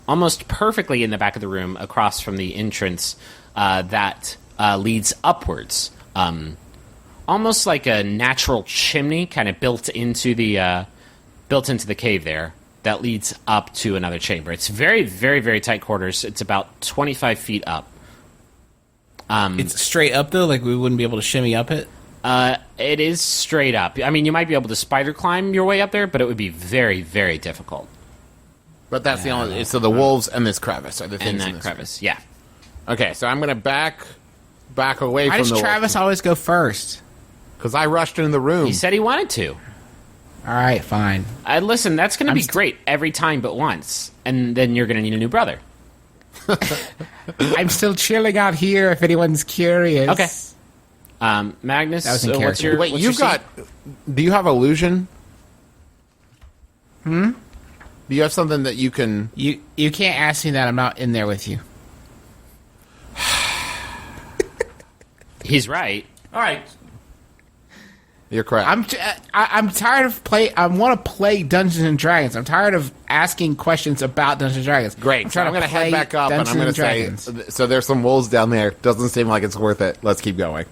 almost perfectly in the back of the room, across from the entrance that leads upwards. Almost like a natural chimney, kind of built into the cave there, that leads up to another chamber. It's very, very, very tight quarters. It's about 25 feet up. It's straight up though, like we wouldn't be able to shimmy up it. It is straight up. I mean, you might be able to spider climb your way up there, but it would be very, very difficult. But that's the only. So the wolves and this crevice are the things In in that this crevice, yeah. room. Okay, so I'm going to back away Why from does the Travis always go first? because I rushed into the room. He said he wanted to. All right, fine. Listen, that's going to be great every time but once, and then you're going to need a new brother. I'm still chilling out here. If anyone's curious. Okay. Magnus, That was in what's character. your Wait, what's you've your got. Do you have illusion? Do you have something that you can? You can't ask me that. I'm not in there with you. He's right. All right. You're correct. I'm tired of play. I want to play Dungeons and Dragons. I'm tired of asking questions about Dungeons and Dragons. Great. So I'm going to head play back up and I'm going to Dungeons say. Dragons. So there's some wolves down there. Doesn't seem like it's worth it. Let's keep going.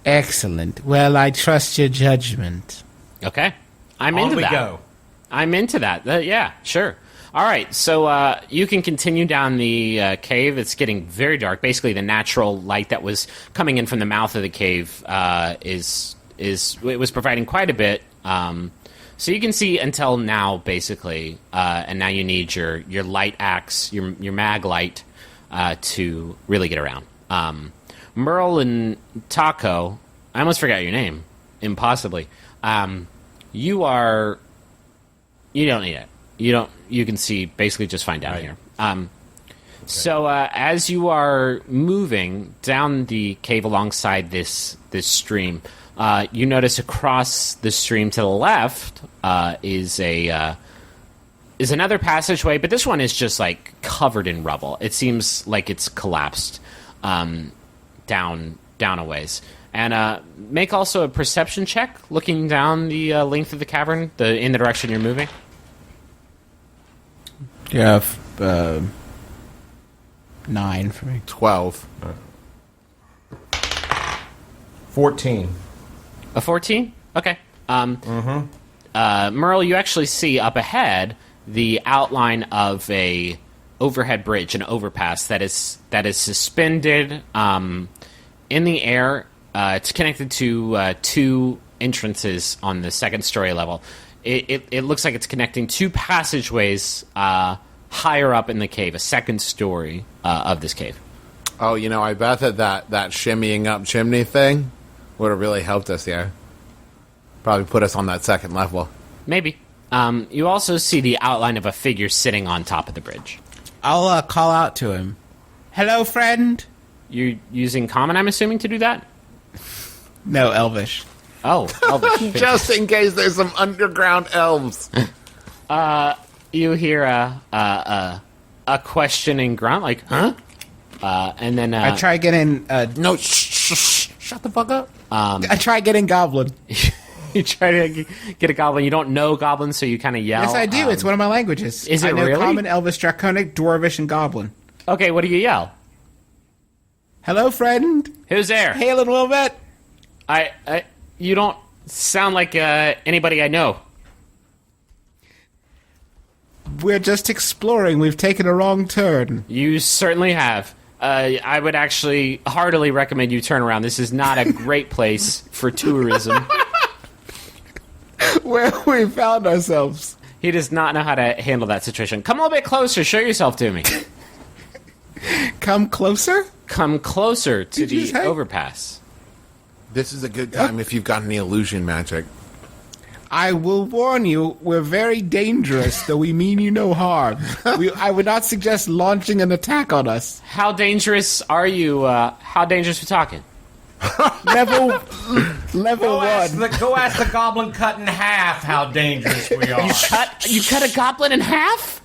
Excellent. Well, I trust your judgment. Okay. I'm On into we that. go. I'm into that. Yeah, sure. All right, so you can continue down the cave. It's getting very dark. Basically, the natural light that was coming in from the mouth of the cave it was providing quite a bit. So you can see until now, basically, and now you need your light axe, your mag light, to really get around. Merle and Taco, I almost forgot your name. impossibly. You don't need it. You can see basically just fine down here. So as you are moving down the cave alongside this stream, you notice across the stream to the left is another passageway, but this one is just like covered in rubble. It seems like it's collapsed down a ways. And make also a perception check, looking down the length of the cavern, in the direction you're moving. Yeah, 9 for me. 12. 14. A 14? Okay. Merle, you actually see up ahead the outline of a overhead bridge, an overpass that is suspended in the air. It's connected to 2 entrances on the second story level. It looks like it's connecting 2 passageways higher up in the cave, a second story of this cave. Oh, I bet that shimmying up chimney thing would have really helped us here. Probably put us on that second level. Maybe. You also see the outline of a figure sitting on top of the bridge. I'll call out to him. Hello, friend. You're using common, I'm assuming, to do that? No, Elvish. Oh, Elvish. Just in case there's some underground elves. You hear a questioning grunt, like, huh? And then I try getting... No, shut the fuck up. I try getting Goblin. you try to get a goblin. You don't know goblin, so you kind of yell. Yes, I do. It's one of my languages. Is it I know really? Common, Elvish, Draconic, Dwarvish, and Goblin. Okay, what do you yell? Hello, friend. Who's there? Hail and Wilbet. You don't sound like anybody I know. We're just exploring. We've taken a wrong turn. You certainly have. I would actually heartily recommend you turn around. This is not a great place for tourism. Where we found ourselves. He does not know how to handle that situation. Come a little bit closer. Show yourself to me. Come closer? Come closer to Did you the say? overpass. This is a good time if you've got any illusion magic. I will warn you, we're very dangerous, though we mean you no harm. I would not suggest launching an attack on us. How dangerous are you? How dangerous are we talking? Level Go ask 1. go ask the goblin cut in half how dangerous we are. You cut a goblin in half?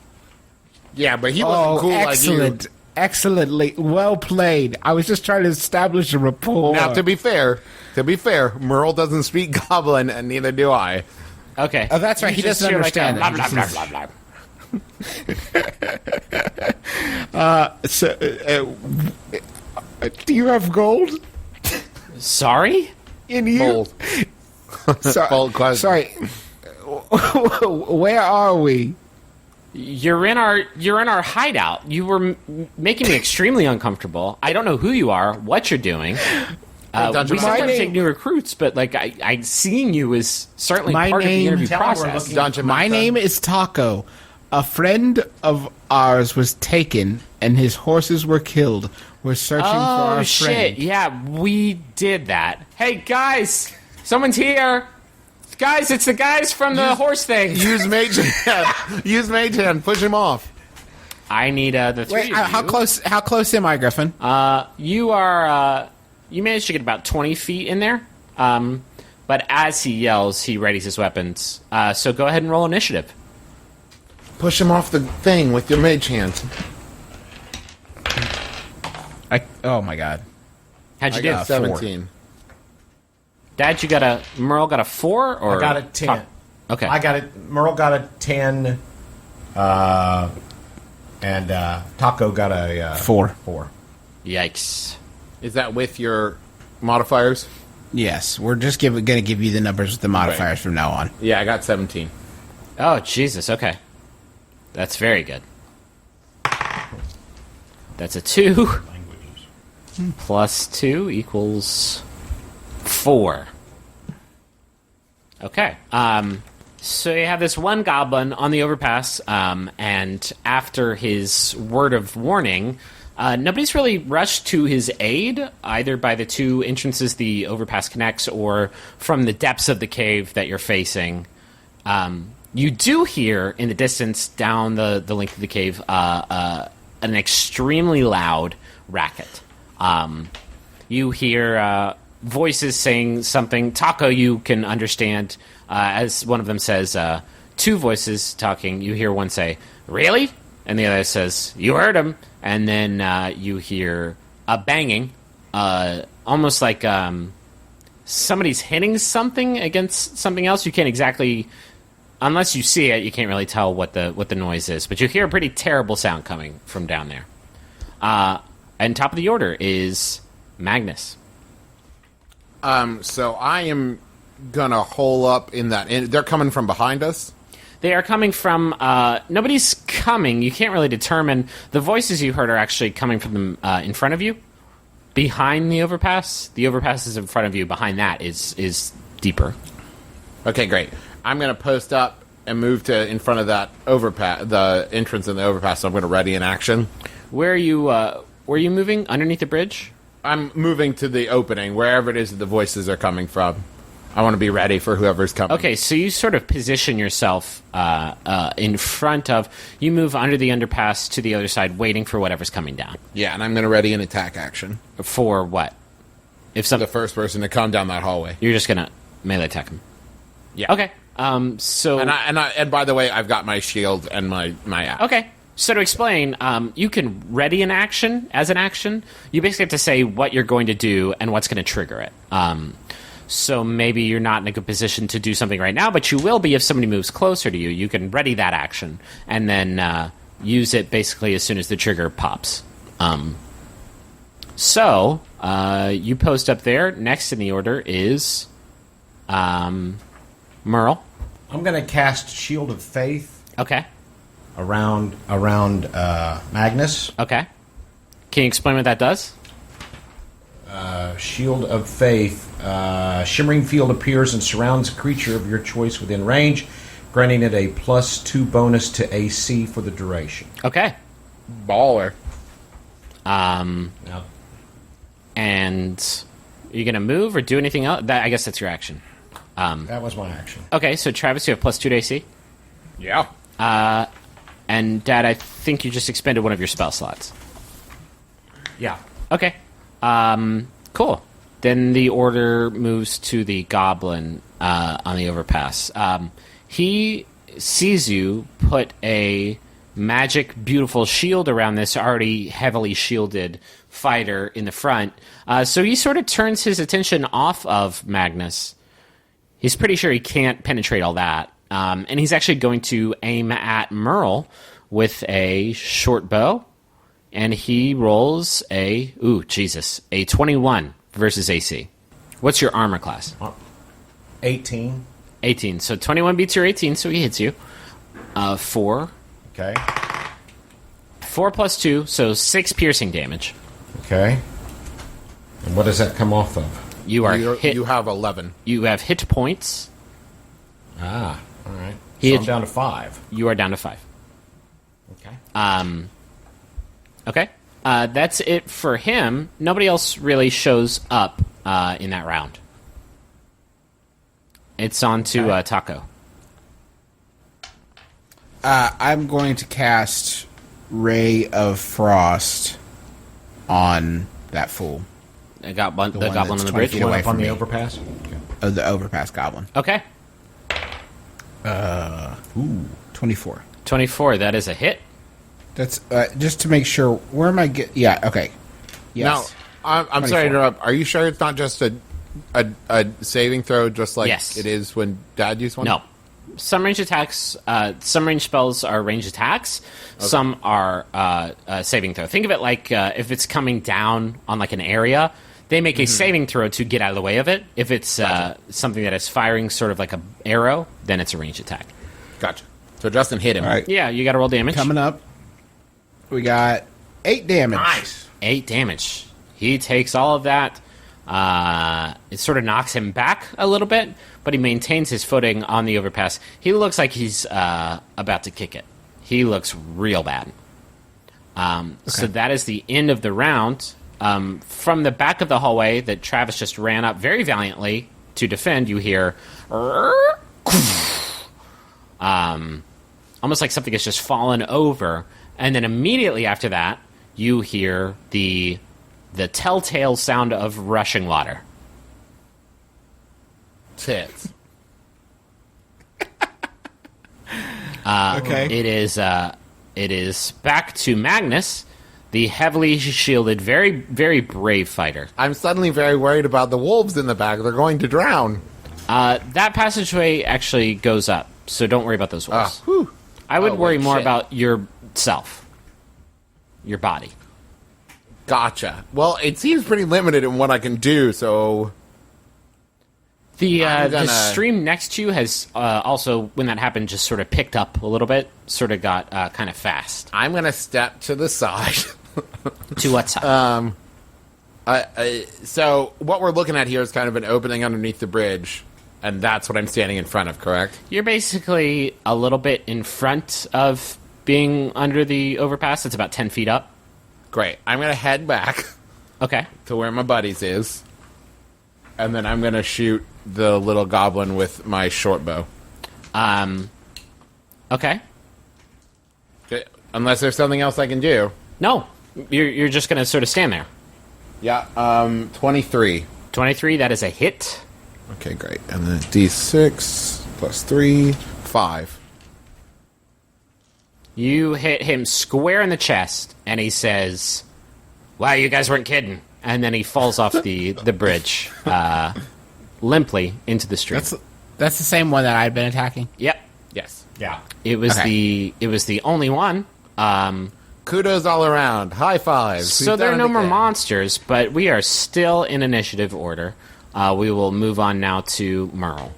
Yeah, but he wasn't cool excellent. like you. Excellently. Well played. I was just trying to establish a rapport. Now, to be fair, Merle doesn't speak Goblin, and neither do I. Okay. Oh, that's right. You He just doesn't hear like understand. a blah, blah, blah, blah, blah. So, do you have gold Sorry? in you? Bold. Bold question. Sorry. Where are we? You're in our hideout. You were making me extremely uncomfortable. I don't know who you are, what you're doing. Dungeon We sometimes Master. take new recruits, but like I seeing you is certainly My part of the name- interview Tell 'em we're process. looking- Dungeon My Master. name is Taco. A friend of ours was taken, and his horses were killed. We're searching for Oh our shit! friend. Yeah, we did that. Hey guys, someone's here. Guys, it's the guys from the horse thing. Use Mage Hand. Use Mage Hand. Push him off. I need the 3 Wait, of how you. close? How close am I, Griffin? You are. You managed to get about 20 feet in there. But as he yells, he readies his weapons. So go ahead and roll initiative. Push him off the thing with your Mage Hand. Oh my god! How'd you I do? got 17. Dad, Merle got a 4 or I got a 10. Okay. I got it. Merle got a 10. And Taco got a 4. 4. Yikes. Is that with your modifiers? Yes, we're just going to give you the numbers with the modifiers from now on. Yeah, I got 17. Oh, Jesus. Okay. That's very good. That's a 2. Plus 2 equals 4. Okay. So you have this one goblin on the overpass, and after his word of warning, Nobody's really rushed to his aid, either by the two entrances the overpass connects or from the depths of the cave that you're facing. You do hear in the distance down the length of the cave an extremely loud racket. You hear voices saying something. Taco, you can understand, as one of them says, two voices talking. You hear one say, "Really?" And the other says, "You heard him." And then you hear a banging, almost like somebody's hitting something against something else. You can't exactly... Unless you see it, you can't really tell what the noise is. But you hear a pretty terrible sound coming from down there. And top of the order is Magnus. So I am gonna hole up in that. They're coming from behind us. They are coming from... nobody's coming. You can't really determine. The voices you heard are actually coming from in front of you. Behind the overpass. The overpass is in front of you. Behind that is deeper. Okay, great. I'm going to post up and move to in front of that overpass, the entrance in the overpass. So I'm going to ready an action. Where are you moving? Underneath the bridge? I'm moving to the opening, wherever it is that the voices are coming from. I want to be ready for whoever's coming. Okay, so you sort of position yourself in front of... You move under the underpass to the other side, waiting for whatever's coming down. Yeah, and I'm going to ready an attack action. For what? If The first person to come down that hallway. You're just going to melee attack him. Yeah. Okay. So... And by the way, I've got my shield and my axe. Okay. So to explain, you can ready an action as an action. You basically have to say what you're going to do and what's going to trigger it. So maybe you're not in a good position to do something right now, but you will be if somebody moves closer to you. You can ready that action and then use it basically as soon as the trigger pops. So you post up there. Next in the order is Merle. I'm going to cast Shield of Faith Okay. around Magnus. Okay. Can you explain what that does? Shield of Faith. Shimmering field appears and surrounds a creature of your choice within range, granting it a +2 bonus to AC for the duration. Okay. Baller. Now, And are you going to move or do anything else? I guess that's your action. that was my action. Okay, so Travis, you have +2 to AC. Yeah. And Dad, I think you just expended one of your spell slots. Yeah. Okay. Cool. Then the order moves to the goblin on the overpass. He sees you put a magic, beautiful shield around this already heavily shielded fighter in the front. So he sort of turns his attention off of Magnus. He's pretty sure he can't penetrate all that. And he's actually going to aim at Merle with a short bow. And he rolls a 21 versus AC. What's your armor class? 18. 18. So 21 beats your 18, so he hits you. 4. Okay. 4 plus 2, so 6 piercing damage. Okay. And what does that come off of? You are hit. You have 11. You have hit points. Ah, all right. He So had- I'm down to 5. You are down to 5. Okay. Okay. That's it for him. Nobody else really shows up in that round. It's on to Taco. I'm going to cast Ray of Frost on that fool. The goblin one on that's the 20 bridge. feet away Up on from the me. overpass? Of the overpass goblin. Okay. 24. 24. That is a hit. That's just to make sure. Where am I? Yeah. Okay. Yes. Now, I'm sorry to interrupt. Are you sure it's not just a saving throw, just like Yes. it is when Dad used one? No. Some range attacks, some range spells are range attacks. Okay. Some are saving throw. Think of it like if it's coming down on like an area, they make a saving throw to get out of the way of it. If it's something that is firing sort of like a arrow, then it's a range attack. Gotcha. So Justin hit him. All right. Yeah, you got to roll damage. Coming up, we got 8 damage. Nice. 8 damage. He takes all of that. It sort of knocks him back a little bit, but he maintains his footing on the overpass. He looks like he's about to kick it. He looks real bad. So that is the end of the round. From the back of the hallway that Travis just ran up very valiantly to defend, you hear almost like something has just fallen over, and then immediately after that, you hear the telltale sound of rushing water. Tits. Okay. It is back to Magnus, the heavily shielded, very, very brave fighter. I'm suddenly very worried about the wolves in the back. They're going to drown. That passageway actually goes up, so don't worry about those wolves. I would worry more about yourself, your body. Gotcha. Well, it seems pretty limited in what I can do, so... The stream next to you has also, when that happened, just sort of picked up a little bit, sort of got kind of fast. I'm going to step to the side. To what side? So what we're looking at here is kind of an opening underneath the bridge, and that's what I'm standing in front of, correct? You're basically a little bit in front of being under the overpass. It's about 10 feet up. Great. I'm going to head back Okay. to where my buddies is, and then I'm going to shoot the little goblin with my short bow. Okay. Okay, unless there's something else I can do. No, you're just going to sort of stand there. Yeah, 23. 23, that is a hit. Okay, great. And then D6 plus 3, 5. You hit him square in the chest, and he says, "Wow, you guys weren't kidding." And then he falls off the bridge, limply into the stream. That's the same one that I'd been attacking. Yep. Yes. Yeah. It was Okay. the only one. Kudos all around. High fives. So We've there are done no it more again. monsters, but we are still in initiative order. We will move on now to Merle.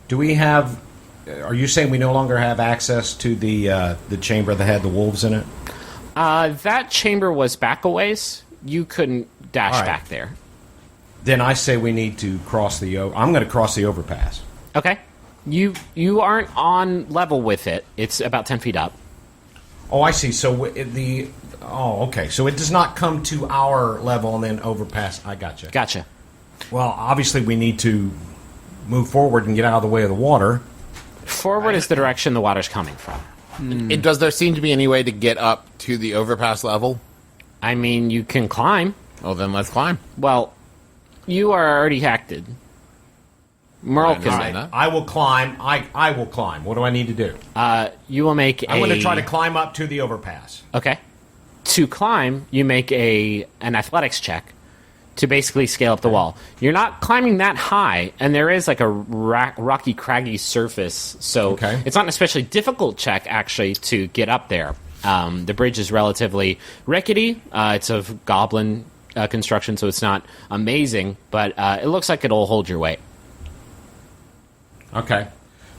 Do we have? Are you saying we no longer have access to the chamber that had the wolves in it? That chamber was back a ways. You couldn't dash All right. back there. Then I say we need to cross the. I'm going to cross the overpass. Okay. You aren't on level with it. It's about 10 feet up. Oh, I see. So okay. So it does not come to our level and then overpass. I gotcha. Gotcha. Well, obviously we need to move forward and get out of the way of the water. Forward is the direction the water's coming from. Does there seem to be any way to get up to the overpass level? I mean, you can climb. Oh, then let's climb. Well, you are already acted. Merle I can. understand that. I will climb. I will climb. What do I need to do? You will make I'm going to try to climb up to the overpass. Okay. To climb, you make an athletics check to basically scale up the wall. You're not climbing that high, and there is like a rocky, craggy surface, so Okay. it's not an especially difficult check, actually, to get up there. The bridge is relatively rickety. It's of goblin construction, so it's not amazing, but it looks like it'll hold your weight. Okay.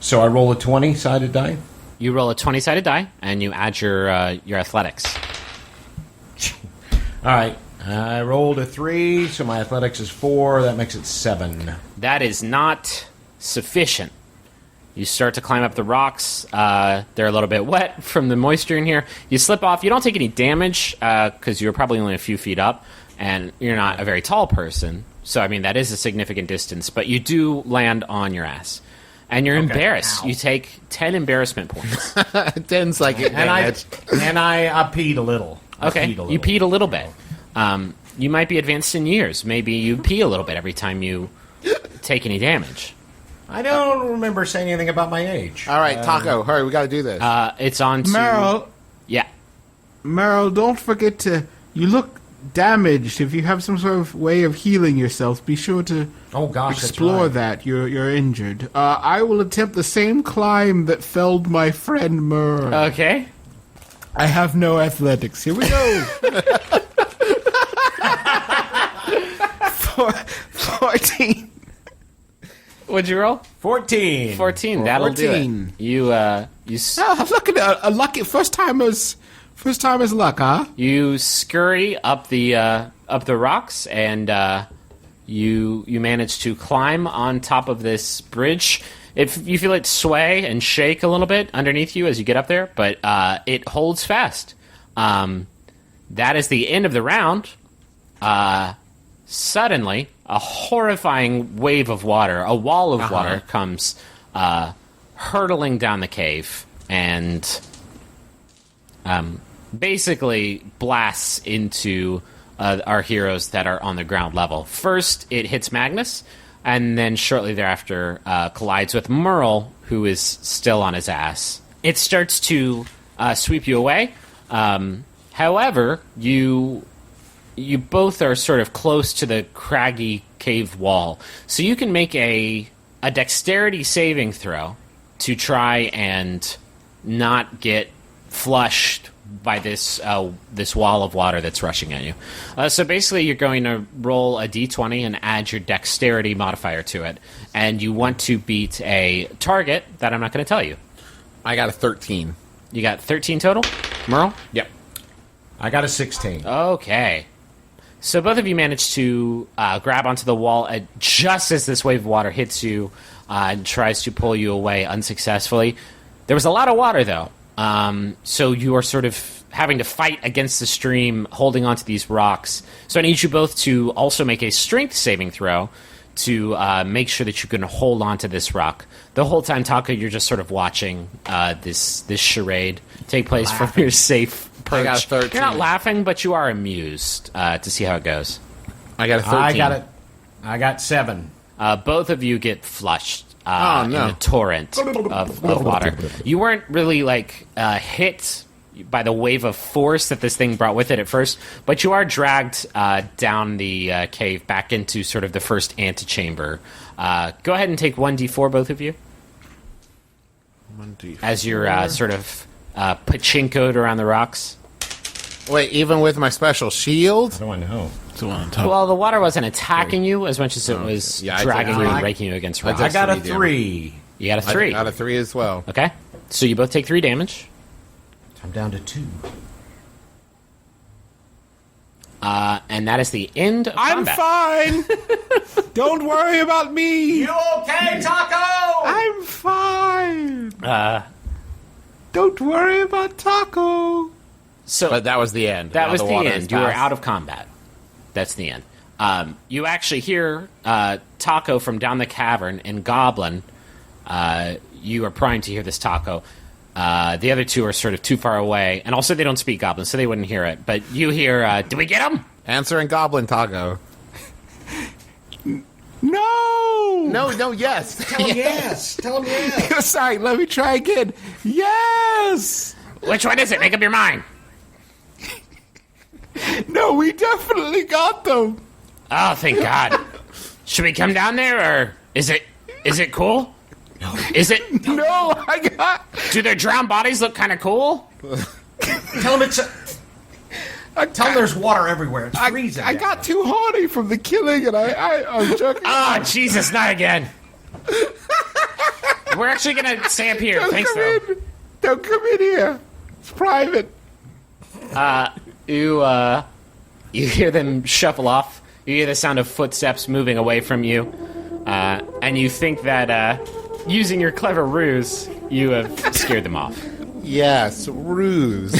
So I roll a 20-sided die. You roll a 20-sided die, and you add your athletics. All right. I rolled a 3, so my athletics is 4. That makes it 7. That is not sufficient. You start to climb up the rocks. They're a little bit wet from the moisture in here. You slip off. You don't take any damage because you're probably only a few feet up, and you're not a very tall person. So, I mean, that is a significant distance, but you do land on your ass. And you're embarrassed. Ow. You take 10 embarrassment points. 10 psychic And I damage. peed a little. Okay, you peed a little bit. You might be advanced in years. Maybe you pee a little bit every time you take any damage. I don't remember saying anything about my age. All right, Taco, hurry, we got to do this. It's on to... Meryl, Yeah. Meryl, don't forget to. You look damaged. If you have some sort of way of healing yourself, be sure to Oh, gosh, explore that's right. that. You're injured. I will attempt the same climb that felled my friend Merle. Okay. I have no athletics. Here we go. 14. What'd you roll? 14. 14. That'll do 14. it. You Look at a lucky first timer's luck, huh? you scurry up the rocks, and you manage to climb on top of this bridge. If you feel it sway and shake a little bit underneath you as you get up there, but it holds fast. That is the end of the round. Suddenly, a horrifying wave of water, a wall of water, comes hurtling down the cave and basically blasts into our heroes that are on the ground level. First, it hits Magnus, and then shortly thereafter collides with Merle, who is still on his ass. It starts to sweep you away. However, you both are sort of close to the craggy cave wall, so you can make a dexterity saving throw to try and not get flushed by this wall of water that's rushing at you. So basically, you're going to roll a d20 and add your dexterity modifier to it, and you want to beat a target that I'm not going to tell you. I got a 13. You got 13 total, Merle? Yep. I got a 16. Okay. So both of you managed to grab onto the wall just as this wave of water hits you and tries to pull you away unsuccessfully. There was a lot of water, though. So you are sort of having to fight against the stream, holding onto these rocks. So I need you both to also make a strength saving throw to make sure that you can hold on to this rock. The whole time, Taco, you're just sort of watching this charade take place from your safe perch. I got a 13. You're not laughing, but you are amused to see how it goes. I got a 13. I got it. I got 7. Both of you get flushed in no. a torrent of water. You weren't really hit by the wave of force that this thing brought with it at first, but you are dragged down the cave back into sort of the first antechamber. Go ahead and take 1d4, both of you. 1d4. As you're sort of pachinkoed around the rocks. Wait, even with my special shield? How do I know? Well, the water wasn't attacking you as much as it was Yeah, I dragging took you and three. raking you against I rocks. I got a 3 3. You got a 3. I got a 3 as well. Okay. So you both take 3 damage. I'm down to 2. And that is the end of I'm combat. fine. Don't worry about me. You okay, Taco? I'm fine. Don't worry about Taco. So But that was the end. that Now was the water end. is You were past. out of combat. That's the end. You actually hear Taco from down the cavern and Goblin. You are primed to hear this Taco. The other two are sort of too far away, and also they don't speak Goblin, so they wouldn't hear it. But you hear, "Did we get him?" Answering Goblin Taco. No. No, yes. Tell him yes. Tell him yes. Sorry, let me try again. Yes. Which one is it? Make up your mind. No, we definitely got them. Oh, thank God. Should we come down there, or is it cool? No. Is it? No, I got. Do their drowned bodies look kind of cool? Tell him it's. Tell him there's water everywhere. It's freezing. I got too horny from the killing, and I'm joking. Oh, Jesus, not again. We're actually going to stay up here. Don't Thanks, come though. in. Don't come in here. It's private. You hear them shuffle off. You hear the sound of footsteps moving away from you. And you think that using your clever ruse, you have scared them off. Yes, ruse.